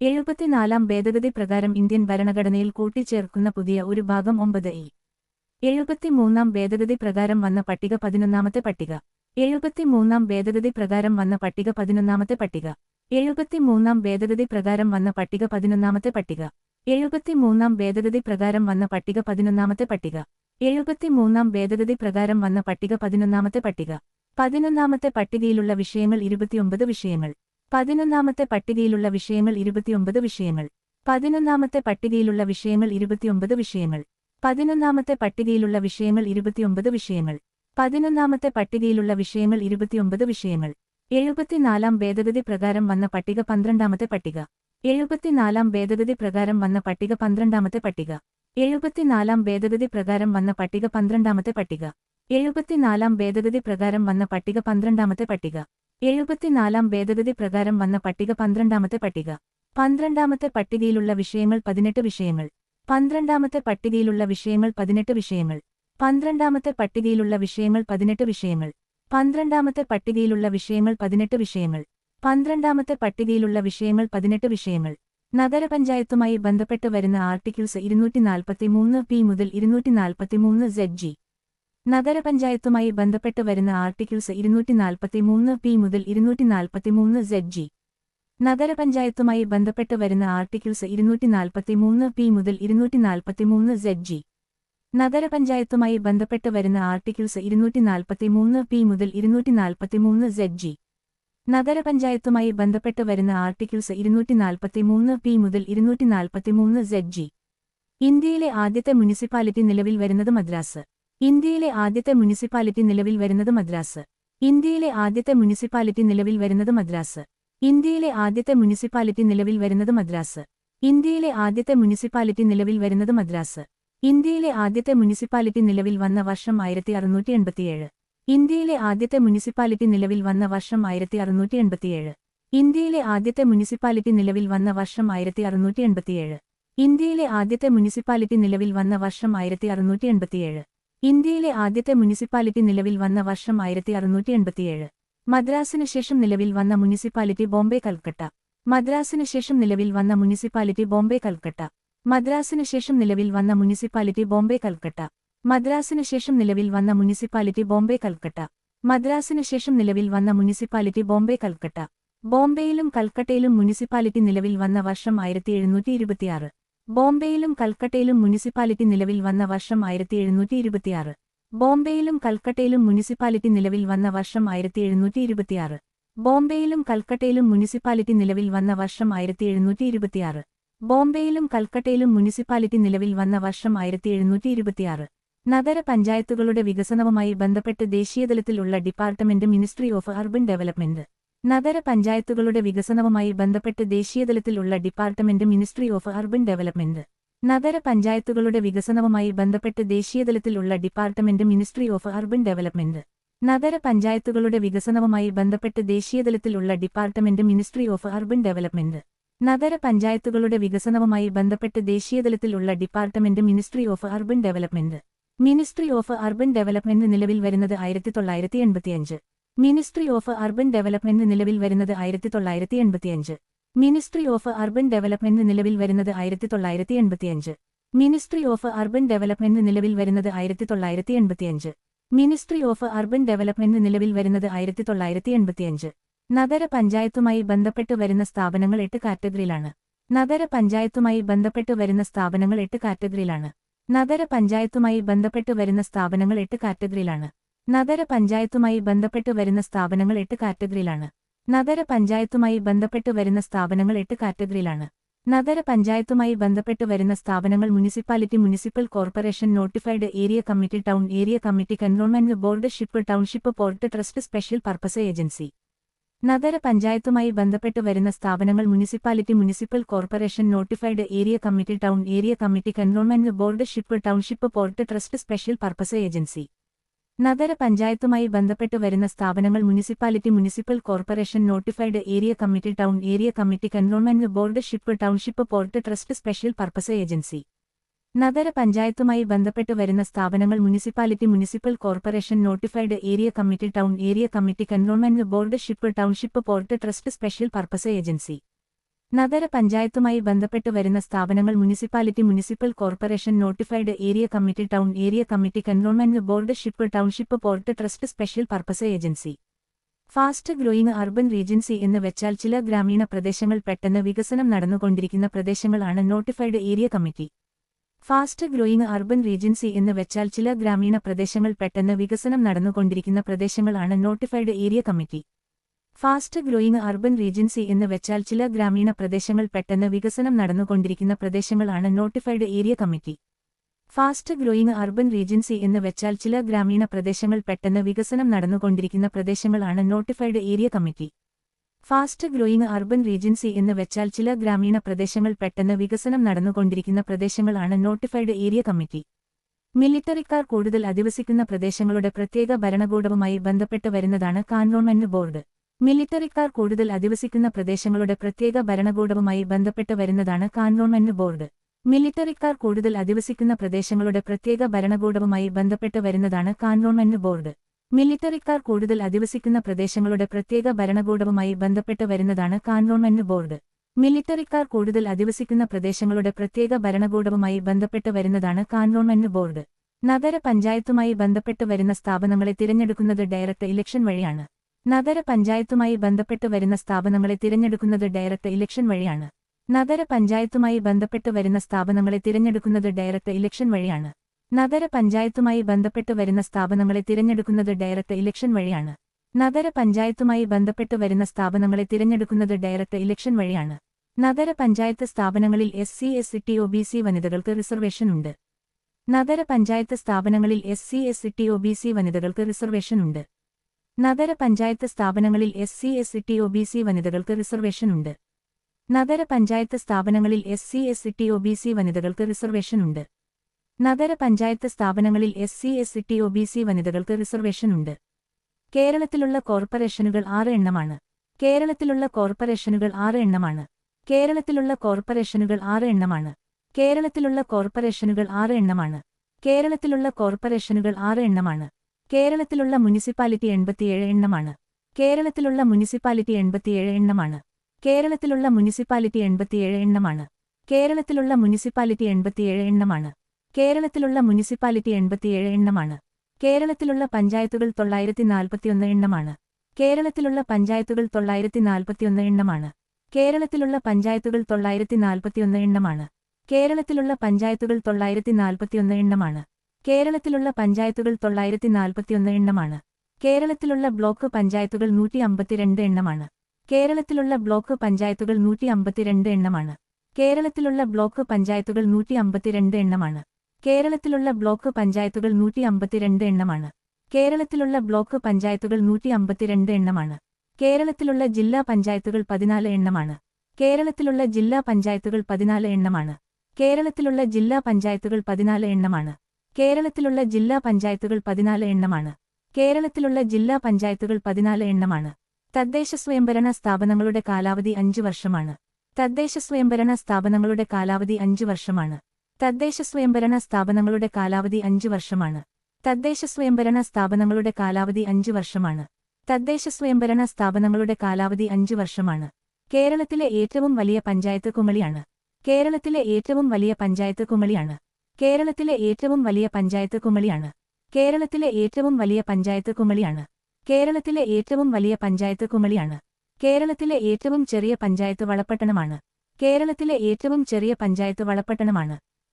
74 ഭേദഗതി പ്രകാരം ഇന്ത്യൻ ഭരണഘടനയിൽ കൂട്ടിച്ചേർക്കുന്ന പുതിയ ഒരു ഭാഗം 9 ഇ 73-ാം ഭേദഗതി പ്രകാരം വന്ന പട്ടിക 11-ാമത്തെ പട്ടിക. 73-ാം ഭേദഗതി പ്രകാരം വന്ന പട്ടിക 11-ാമത്തെ പട്ടിക. 73-ാം ഭേദഗതി പ്രകാരം വന്ന പട്ടിക 11-ാമത്തെ പട്ടിക. 73-ാം ഭേദഗതി പ്രകാരം വന്ന പട്ടിക 11-ാമത്തെ പട്ടിക. 73-ാം ഭേദഗതി പ്രകാരം വന്ന പട്ടിക 11-ാമത്തെ പട്ടിക. 11-ാമത്തെ പട്ടികയിലുള്ള വിഷയങ്ങൾ 29 വിഷയങ്ങൾ. 11-ാമത്തെ പട്ടികയിലുള്ള വിഷയങ്ങൾ 29 വിഷയങ്ങൾ. 11-ാമത്തെ പട്ടികയിലുള്ള വിഷയങ്ങൾ 29 വിഷയങ്ങൾ. 11-ാമത്തെ പട്ടികയിലുള്ള വിഷയങ്ങൾ 29 വിഷയങ്ങൾ. 11-ാമത്തെ പട്ടികയിലുള്ള വിഷയങ്ങൾ 29 വിഷയങ്ങൾ. 74-ാം ഭേദഗതി പ്രകാരം വന്ന പട്ടിക 12-ാമത്തെ പട്ടിക. 74-ാം ഭേദഗതി പ്രകാരം വന്ന പട്ടിക 12-ാമത്തെ പട്ടിക. 74-ാം ഭേദഗതി പ്രകാരം വന്ന പട്ടിക 12-ാമത്തെ പട്ടിക. 74-ാം ഭേദഗതി പ്രകാരം വന്ന പട്ടിക 12-ാമത്തെ പട്ടിക. 74-ാം ഭേദഗതി പ്രകാരം വന്ന പട്ടിക 12-ാമത്തെ പട്ടിക. 12-ാമത്തെ പട്ടികയിലുള്ള വിഷയങ്ങൾ 18 വിഷയങ്ങൾ. 12-ാമത്തെ പട്ടികയിലുള്ള വിഷയങ്ങൾ 18 വിഷയങ്ങൾ. 12-ാമത്തെ പട്ടികയിലുള്ള വിഷയങ്ങൾ 18 വിഷയങ്ങൾ. 12-ാമത്തെ പട്ടികയിലുള്ള വിഷയങ്ങൾ 18 വിഷയങ്ങൾ. 12-ാമത്തെ പട്ടികയിലുള്ള വിഷയങ്ങൾ 18 വിഷയങ്ങൾ. നഗരപഞ്ചായത്തുമായി ബന്ധപ്പെട്ട് വരുന്ന ആർട്ടിക്കിൾസ് 243 മുതൽ 243 ZG. നഗരപഞ്ചായത്തുമായി ബന്ധപ്പെട്ട് വരുന്ന ആർട്ടിക്കിൾസ് 243 മുതൽ 243 ZG. നഗരപഞ്ചായത്തുമായി ബന്ധപ്പെട്ട് വരുന്ന ആർട്ടിക്കിൾസ് 243 മുതൽ 243 ZG. നഗരപഞ്ചായത്തുമായി ബന്ധപ്പെട്ട് വരുന്ന ആർട്ടിക്കിൾസ് 243 മുതൽ 243 ZG. നഗരപഞ്ചായത്തുമായി ബന്ധപ്പെട്ട് വരുന്ന ആർട്ടിക്കിൾസ് 243 മുതൽ 243 ZG. ഇന്ത്യയിലെ ആദ്യത്തെ മുനിസിപ്പാലിറ്റി നിലവിൽ വരുന്നത് മദ്രാസ്. ഇന്ത്യയിലെ ആദ്യത്തെ മുനിസിപ്പാലിറ്റി നിലവിൽ വരുന്നത് മദ്രാസ്. ഇന്ത്യയിലെ ആദ്യത്തെ മുനിസിപ്പാലിറ്റി നിലവിൽ വരുന്നത് മദ്രാസ്. ഇന്ത്യയിലെ ആദ്യത്തെ മുനിസിപ്പാലിറ്റി നിലവിൽ വരുന്നത് മദ്രാസ്. ഇന്ത്യയിലെ ആദ്യത്തെ മുനിസിപ്പാലിറ്റി നിലവിൽ വരുന്നത് മദ്രാസ്. ഇന്ത്യയിലെ ആദ്യത്തെ മുനിസിപ്പാലിറ്റി നിലവിൽ വന്ന വർഷം 1687. ഇന്ത്യയിലെ ആദ്യത്തെ മുനിസിപ്പാലിറ്റി നിലവിൽ വന്ന വർഷം 1687. ഇന്ത്യയിലെ ആദ്യത്തെ മുനിസിപ്പാലിറ്റി നിലവിൽ വന്ന വർഷം 1687. ഇന്ത്യയിലെ ആദ്യത്തെ മുനിസിപ്പാലിറ്റി നിലവിൽ വന്ന വർഷം 1687. ഇന്ത്യയിലെ ആദ്യത്തെ മുനിസിപ്പാലിറ്റി നിലവിൽ വന്ന വർഷം 1687. മദ്രാസിനു ശേഷം നിലവിൽ വന്ന മുനിസിപ്പാലിറ്റി ബോംബെ കൽക്കട്ട. മദ്രാസിനു ശേഷം നിലവിൽ വന്ന മുനിസിപ്പാലിറ്റി ബോംബെ കൽക്കട്ട. മദ്രാസിനു ശേഷം നിലവിൽ വന്ന മുനിസിപ്പാലിറ്റി ബോംബെ കൽക്കട്ട. മദ്രാസിനു ശേഷം നിലവിൽ വന്ന മുനിസിപ്പാലിറ്റി ബോംബെ കൽക്കട്ട. മദ്രാസിനു ശേഷം നിലവിൽ വന്ന മുനിസിപ്പാലിറ്റി ബോംബെ കൽക്കട്ട. ബോംബെയിലും കൽക്കട്ടയിലും മുനിസിപ്പാലിറ്റി നിലവിൽ വന്ന വർഷം 1726. ബോംബെയിലും കൽക്കട്ടയിലും മുനിസിപ്പാലിറ്റി നിലവിൽ വന്ന വർഷം 1726. ബോംബെയിലും കൽക്കട്ടയിലും മുനിസിപ്പാലിറ്റി നിലവിൽ വന്ന വർഷം 1726. ബോംബെയിലും കൽക്കട്ടയിലും മുനിസിപ്പാലിറ്റി നിലവിൽ വന്ന വർഷം 1726. ബോംബെയിലും കൽക്കട്ടയിലും മുനിസിപ്പാലിറ്റി നിലവിൽ വന്ന വർഷം 1726. നഗരപഞ്ചായത്തുകളുടെ വികസനവുമായി ബന്ധപ്പെട്ട് ദേശീയതലത്തിലുള്ള department ministry of urban development. നഗരപഞ്ചായത്തുകളുടെ വികസനവുമായി ബന്ധപ്പെട്ട് ദേശീയതലത്തിലുള്ള department ministry of urban development. നഗരപഞ്ചായത്തുകളുടെ വികസനവുമായി ബന്ധപ്പെട്ട് ദേശീയതലത്തിലുള്ള department ministry of urban development. നഗരപഞ്ചായത്തുകളുടെ വികസനവുമായി ബന്ധപ്പെട്ട് ദേശീയതലത്തിലുള്ള department ministry of urban development. നഗരപഞ്ചായത്തുകളുടെ വികസനവുമായി ബന്ധപ്പെട്ട് ദേശീയതലത്തിലുള്ള department ministry of urban development. Ministry of urban development നിലവിൽ വരുന്നത് 1985. മിനിസ്ട്രി ഓഫ് അർബൻ ഡെവലപ്മെന്റ് നിലവിൽ വരുന്നത് 1985. മിനിസ്ട്രി ഓഫ് അർബൻ ഡെവലപ്മെന്റ് നിലവിൽ വരുന്നത് 1985. മിനിസ്ട്രി ഓഫ് അർബൻ ഡെവലപ്മെന്റ് നിലവിൽ വരുന്നത് 1985. മിനിസ്ട്രി ഓഫ് അർബൻ ഡെവലപ്മെന്റ് നിലവിൽ വരുന്നത് 1985. നഗരപഞ്ചായത്തുമായി ബന്ധപ്പെട്ട് വരുന്ന സ്ഥാപനങ്ങൾ 8 കാറ്റഗറിയിലാണ്. നഗരപഞ്ചായത്തുമായി ബന്ധപ്പെട്ട് വരുന്ന സ്ഥാപനങ്ങൾ 8 കാറ്റഗറിയിലാണ്. നഗരപഞ്ചായത്തുമായി ബന്ധപ്പെട്ട് വരുന്ന സ്ഥാപനങ്ങൾ 8 കാറ്റഗറിയിലാണ്. നഗരപഞ്ചായത്തുമായി ബന്ധപ്പെട്ട് വരുന്ന സ്ഥാപനങ്ങൾ 8 കാറ്റഗറിയിലാണ്. നഗരപഞ്ചായത്തുമായി ബന്ധപ്പെട്ട് വരുന്ന സ്ഥാപനങ്ങൾ 8 കാറ്റഗറിയിലാണ്. നഗരപഞ്ചായത്തുമായി ബന്ധപ്പെട്ട് വരുന്ന സ്ഥാപനങ്ങൾ municipality, municipal corporation, notified area committee, town area committee, cantonment board, ship, township, port trust, special purpose agency. നഗരപഞ്ചായത്തുമായി ബന്ധപ്പെട്ട് വരുന്ന സ്ഥാപനങ്ങൾ municipality, municipal corporation, notified area committee, town area committee, cantonment board, ship, township, port trust, special purpose agency. നഗരപഞ്ചായത്തുമായി ബന്ധപ്പെട്ട് വരുന്ന സ്ഥാപനങ്ങൾ municipality, municipal corporation, notified area committee, town area committee, cantonment board, ship, township, port trust, special purpose agency. നഗരപഞ്ചായത്തുമായി ബന്ധപ്പെട്ട് വരുന്ന സ്ഥാപനങ്ങൾ municipality, municipal corporation, notified area committee, town area committee, cantonment board, ship, township, port trust, special purpose agency. നഗരപഞ്ചായത്തുമായി ബന്ധപ്പെട്ട് വരുന്ന സ്ഥാപനങ്ങൾ municipality municipal corporation notified area committee town area committee cantonment board ship township port trust special purpose agency. Fast growing urban regency എന്ന് വെച്ചാൽ ചില ഗ്രാമീണ പ്രദേശങ്ങൾ പെട്ടെന്ന് വികസനം നടന്നുകൊണ്ടിരിക്കുന്ന പ്രദേശങ്ങളാണ് notified area committee. Fast growing urban regency എന്ന് വെച്ചാൽ ചില ഗ്രാമീണ പ്രദേശങ്ങൾ പെട്ടെന്ന് വികസനം നടന്നുകൊണ്ടിരിക്കുന്ന പ്രദേശങ്ങളാണ് notified area committee. Fast growing urban regency എന്ന് വെച്ചാൽ ചില ഗ്രാമീണ പ്രദേശങ്ങൾ പെട്ടെന്ന് വികസനം നടന്നുകൊണ്ടിരിക്കുന്ന പ്രദേശങ്ങളാണ് notified area committee. Fast growing urban regency എന്ന് വെച്ചാൽ ചില ഗ്രാമീണ പ്രദേശങ്ങൾ പെട്ടെന്ന് വികസനം നടന്നുകൊണ്ടിരിക്കുന്ന പ്രദേശങ്ങളാണ് notified area committee. Fast growing urban regency എന്ന് വെച്ചാൽ ചില ഗ്രാമീണ പ്രദേശങ്ങൾ പെട്ടെന്ന് വികസനം നടന്നുകൊണ്ടിരിക്കുന്ന പ്രദേശങ്ങളാണ് നോട്ടിഫൈഡ് ഏരിയ കമ്മിറ്റി. മിലിറ്ററിക്കാർ കൂടുതൽ അധിവസിക്കുന്ന പ്രദേശങ്ങളുടെ പ്രത്യേക ഭരണകൂടവുമായി ബന്ധപ്പെട്ട് വരുന്നതാണ് കാന്റോൺമെന്റ് ബോർഡ്. മിലിറ്ററിക്കാർ കൂടുതൽ അധിവസിക്കുന്ന പ്രദേശങ്ങളുടെ പ്രത്യേക ഭരണകൂടവുമായി ബന്ധപ്പെട്ട് വരുന്നതാണ് കാന്റോൺമെന്റ് ബോർഡ്. മിലിറ്ററിക്കാർ കൂടുതൽ അധിവസിക്കുന്ന പ്രദേശങ്ങളുടെ പ്രത്യേക ഭരണകൂടവുമായി ബന്ധപ്പെട്ട് വരുന്നതാണ് കാന്റോൺമെന്റ് ബോർഡ്. മിലിറ്ററിക്കാർ കൂടുതൽ അധിവസിക്കുന്ന പ്രദേശങ്ങളുടെ പ്രത്യേക ഭരണകൂടവുമായി ബന്ധപ്പെട്ട് വരുന്നതാണ് കാന്റോൺമെന്റ് ബോർഡ്. മിലിറ്ററിക്കാർ കൂടുതൽ അധിവസിക്കുന്ന പ്രദേശങ്ങളുടെ പ്രത്യേക ഭരണകൂടവുമായി ബന്ധപ്പെട്ട് വരുന്നതാണ് കാന്റോൺമെന്റ് ബോർഡ്. നഗരപഞ്ചായത്തുമായി ബന്ധപ്പെട്ട് വരുന്ന സ്ഥാപനങ്ങളെ തിരഞ്ഞെടുക്കുന്നത് ഡയറക്ട് ഇലക്ഷൻ വഴിയാണ്. നഗരപഞ്ചായത്തുമായി ബന്ധപ്പെട്ട് വരുന്ന സ്ഥാപനങ്ങളെ തിരഞ്ഞെടുക്കുന്നത് ഡയറക്ട് ഇലക്ഷൻ വഴിയാണ്. നഗരപഞ്ചായത്തുമായി ബന്ധപ്പെട്ട് വരുന്ന സ്ഥാപനങ്ങളെ തിരഞ്ഞെടുക്കുന്നത് ഡയറക്ട് ഇലക്ഷൻ വഴിയാണ്. നഗരപഞ്ചായത്തുമായി ബന്ധപ്പെട്ട് വരുന്ന സ്ഥാപനങ്ങളെ തിരഞ്ഞെടുക്കുന്നത് ഡയറക്ട് ഇലക്ഷൻ വഴിയാണ്. നഗരപഞ്ചായത്തുമായി ബന്ധപ്പെട്ട് വരുന്ന സ്ഥാപനങ്ങളെ തിരഞ്ഞെടുക്കുന്നത് ഡയറക്ട് ഇലക്ഷൻ വഴിയാണ്. നഗരപഞ്ചായത്ത് സ്ഥാപനങ്ങളിൽ SC ST OBC വനിതകൾക്ക് റിസർവേഷൻ ഉണ്ട്. നഗരപഞ്ചായത്ത് സ്ഥാപനങ്ങളിൽ SC ST OBC വനിതകൾക്ക് റിസർവേഷൻ ഉണ്ട്. നഗരപഞ്ചായത്ത് സ്ഥാപനങ്ങളിൽ SC ST OBC വനിതകൾക്ക് റിസർവേഷൻ ഉണ്ട്. നഗരപഞ്ചായത്ത് സ്ഥാപനങ്ങളിൽ SC ST OBC വനിതകൾക്ക് റിസർവേഷൻ ഉണ്ട്. നഗരപഞ്ചായത്ത് സ്ഥാപനങ്ങളിൽ SC ST OBC വനിതകൾക്ക് റിസർവേഷൻ ഉണ്ട്. കേരളത്തിലുള്ള കോർപ്പറേഷനുകൾ 6 എണ്ണമാണ്. കേരളത്തിലുള്ള കോർപ്പറേഷനുകൾ 6 എണ്ണമാണ്. കേരളത്തിലുള്ള കോർപ്പറേഷനുകൾ 6 എണ്ണമാണ്. കേരളത്തിലുള്ള കോർപ്പറേഷനുകൾ 6 എണ്ണമാണ്. കേരളത്തിലുള്ള കോർപ്പറേഷനുകൾ 6 എണ്ണമാണ്. കേരളത്തിലുള്ള മുനിസിപ്പാലിറ്റി 87 എണ്ണമാണ്. കേരളത്തിലുള്ള മുനിസിപ്പാലിറ്റി 87 എണ്ണമാണ്. കേരളത്തിലുള്ള മുനിസിപ്പാലിറ്റി 87 എണ്ണമാണ്. കേരളത്തിലുള്ള മുനിസിപ്പാലിറ്റി 87 എണ്ണമാണ്. കേരളത്തിലുള്ള മുനിസിപ്പാലിറ്റി 87 എണ്ണമാണ്. കേരളത്തിലുള്ള പഞ്ചായത്തുകൾ 941 എണ്ണമാണ്. കേരളത്തിലുള്ള പഞ്ചായത്തുകൾ 941 എണ്ണമാണ്. കേരളത്തിലുള്ള പഞ്ചായത്തുകൾ 941 എണ്ണമാണ്. കേരളത്തിലുള്ള പഞ്ചായത്തുകൾ 941 എണ്ണമാണ്. കേരളത്തിലുള്ള പഞ്ചായത്തുകൾ 941 എണ്ണമാണ്. കേരളത്തിലുള്ള ബ്ലോക്ക് പഞ്ചായത്തുകൾ 152 എണ്ണമാണ്. കേരളത്തിലുള്ള ബ്ലോക്ക് പഞ്ചായത്തുകൾ 152 എണ്ണമാണ്. കേരളത്തിലുള്ള ബ്ലോക്ക് പഞ്ചായത്തുകൾ 152 എണ്ണമാണ്. കേരളത്തിലുള്ള ബ്ലോക്ക് പഞ്ചായത്തുകൾ 152 എണ്ണമാണ്. കേരളത്തിലുള്ള ബ്ലോക്ക് പഞ്ചായത്തുകൾ 152 എണ്ണമാണ്. കേരളത്തിലുള്ള ജില്ലാ പഞ്ചായത്തുകൾ 14 എണ്ണമാണ്. കേരളത്തിലുള്ള ജില്ലാ പഞ്ചായത്തുകൾ 14 എണ്ണമാണ്. കേരളത്തിലുള്ള ജില്ലാ പഞ്ചായത്തുകൾ 14 എണ്ണമാണ്. കേരളത്തിലുള്ള ജില്ലാ പഞ്ചായത്തുകൾ 14 എണ്ണമാണ്. കേരളത്തിലുള്ള ജില്ലാ പഞ്ചായത്തുകൾ 14 എണ്ണമാണ്. തദ്ദേശ സ്വയംഭരണ സ്ഥാപനങ്ങളുടെ കാലാവധി 5 വർഷമാണ്. തദ്ദേശ സ്വയംഭരണ സ്ഥാപനങ്ങളുടെ കാലാവധി 5 വർഷമാണ്. തദ്ദേശ സ്വയംഭരണ സ്ഥാപനങ്ങളുടെ കാലാവധി 5 വർഷമാണ്. തദ്ദേശ സ്വയംഭരണ സ്ഥാപനങ്ങളുടെ കാലാവധി 5 വർഷമാണ്. തദ്ദേശ സ്വയംഭരണ സ്ഥാപനങ്ങളുടെ കാലാവധി 5 വർഷമാണ്. കേരളത്തിലെ ഏറ്റവും വലിയ പഞ്ചായത്ത് കുമളിയാണ്. കേരളത്തിലെ ഏറ്റവും വലിയ പഞ്ചായത്ത് കുമളിയാണ്. കേരളത്തിലെ ഏറ്റവും വലിയ പഞ്ചായത്ത് കുമളിയാണ്. കേരളത്തിലെ ഏറ്റവും വലിയ പഞ്ചായത്ത് കുമളിയാണ്. കേരളത്തിലെ ഏറ്റവും വലിയ പഞ്ചായത്ത് കുമളിയാണ്. കേരളത്തിലെ ഏറ്റവും ചെറിയ പഞ്ചായത്ത് വളപട്ടണമാണ്. കേരളത്തിലെ ഏറ്റവും ചെറിയ പഞ്ചായത്ത് വളപട്ടണമാണ്.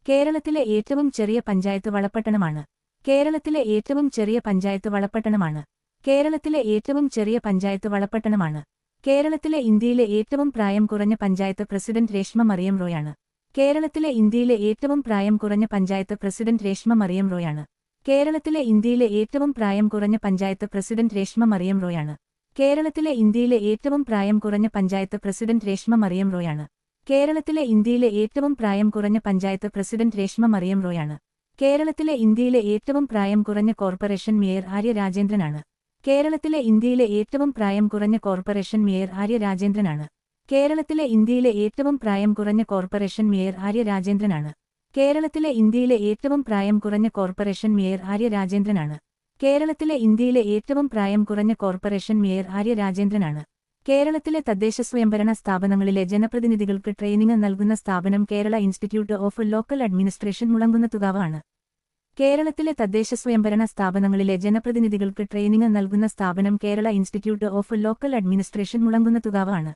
കേരളത്തിലെ ഏറ്റവും ചെറിയ പഞ്ചായത്ത് വളപട്ടണമാണ്. കേരളത്തിലെ ഏറ്റവും ചെറിയ പഞ്ചായത്ത് വളപട്ടണമാണ്. കേരളത്തിലെ ഏറ്റവും ചെറിയ പഞ്ചായത്ത് വളപട്ടണമാണ്. കേരളത്തിലെ ഇന്ത്യയിലെ ഏറ്റവും പ്രായം കുറഞ്ഞ പഞ്ചായത്ത് പ്രസിഡന്റ് രേഷ്മ മറിയം റോയാണ്. കേരളത്തിലെ ഇന്ത്യയിലെ ഏറ്റവും പ്രായം കുറഞ്ഞ പഞ്ചായത്ത് പ്രസിഡന്റ് രേഷ്മ മറിയം റോയാണ്. കേരളത്തിലെ ഇന്ത്യയിലെ ഏറ്റവും പ്രായം കുറഞ്ഞ പഞ്ചായത്ത് പ്രസിഡന്റ് രേഷ്മ മറിയം റോയാണ്. കേരളത്തിലെ ഇന്ത്യയിലെ ഏറ്റവും പ്രായം കുറഞ്ഞ പഞ്ചായത്ത് പ്രസിഡന്റ് രേഷ്മ മറിയം റോയാണ്. കേരളത്തിലെ ഇന്ത്യയിലെ ഏറ്റവും പ്രായം കുറഞ്ഞ പഞ്ചായത്ത് പ്രസിഡന്റ് രേഷ്മ മറിയം റോയാണ്. കേരളത്തിലെ ഇന്ത്യയിലെ ഏറ്റവും പ്രായം കുറഞ്ഞ കോർപ്പറേഷൻ മേയർ ആര്യ രാജേന്ദ്രനാണ്. കേരളത്തിലെ ഇന്ത്യയിലെ ഏറ്റവും പ്രായം കുറഞ്ഞ കോർപ്പറേഷൻ മേയർ ആര്യ രാജേന്ദ്രനാണ്. കേരളത്തിലെ ഇന്ത്യയിലെ ഏറ്റവും പ്രായം കുറഞ്ഞ കോർപ്പറേഷൻ മേയർ ആര്യ രാജേന്ദ്രനാണ്. കേരളത്തിലെ ഇന്ത്യയിലെ ഏറ്റവും പ്രായം കുറഞ്ഞ കോർപ്പറേഷൻ മേയർ ആര്യ രാജേന്ദ്രനാണ്. കേരളത്തിലെ ഇന്ത്യയിലെ ഏറ്റവും പ്രായം കുറഞ്ഞ കോർപ്പറേഷൻ മേയർ ആര്യ രാജേന്ദ്രനാണ്. കേരളത്തിലെ തദ്ദേശസ്വയംഭരണ സ്ഥാപനങ്ങളിലെ ജനപ്രതിനിധികൾക്ക് ട്രെയിനിംഗ് നൽകുന്ന സ്ഥാപനം Kerala institute of local administration Mulankunnathukavu ആണ്. കേരളത്തിലെ തദ്ദേശസ്വയംഭരണ സ്ഥാപനങ്ങളിലെ ജനപ്രതിനിധികൾക്ക് ട്രെയിനിംഗ് നൽകുന്ന സ്ഥാപനം Kerala institute of local administration Mulankunnathukavu ആണ്.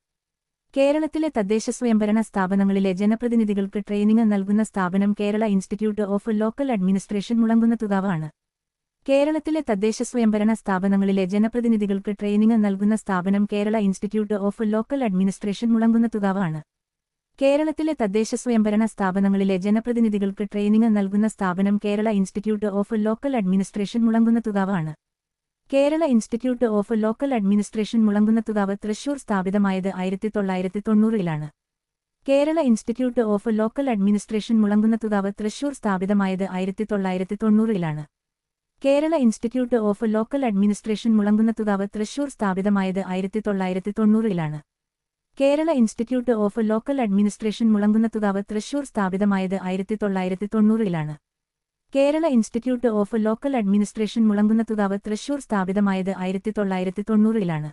കേരളത്തിലെ തദ്ദേശസ്വയംഭരണ സ്ഥാപനങ്ങളിലെ ജനപ്രതിനിധികൾക്ക് ട്രെയിനിംഗ് നൽകുന്ന സ്ഥാപനം Kerala institute of local administration Mulankunnathukavu ആണ്. കേരളത്തിലെ തദ്ദേശസ്വയംഭരണ സ്ഥാപനങ്ങളിലെ ജനപ്രതിനിധികൾക്ക് ട്രെയിനിംഗ് നൽകുന്ന സ്ഥാപനം Kerala institute of local administration Mulankunnathukavu ആണ്. കേരളത്തിലെ തദ്ദേശസ്വയംഭരണ സ്ഥാപനങ്ങളിലെ ജനപ്രതിനിധികൾക്ക് ട്രെയിനിംഗ് നൽകുന്ന സ്ഥാപനം Kerala institute of local administration Mulankunnathukavu ആണ്. Kerala institute of local administration Mulankunnathukavu Thrissur സ്ഥാപിതമായത് 1990-ലാണ്. Kerala institute of local administration Mulankunnathukavu Thrissur സ്ഥാപിതമായത് 1990-ലാണ്. Kerala institute of local administration Mulankunnathukavu Thrissur സ്ഥാപിതമായത് 1990-ലാണ്. Kerala institute of local administration Mulankunnathukavu Thrissur സ്ഥാപിതമായത് 1990-ലാണ്. Kerala institute of local administration Mulankunnathukavu Thrissur സ്ഥാപിതമായത് 1990-ലാണ്.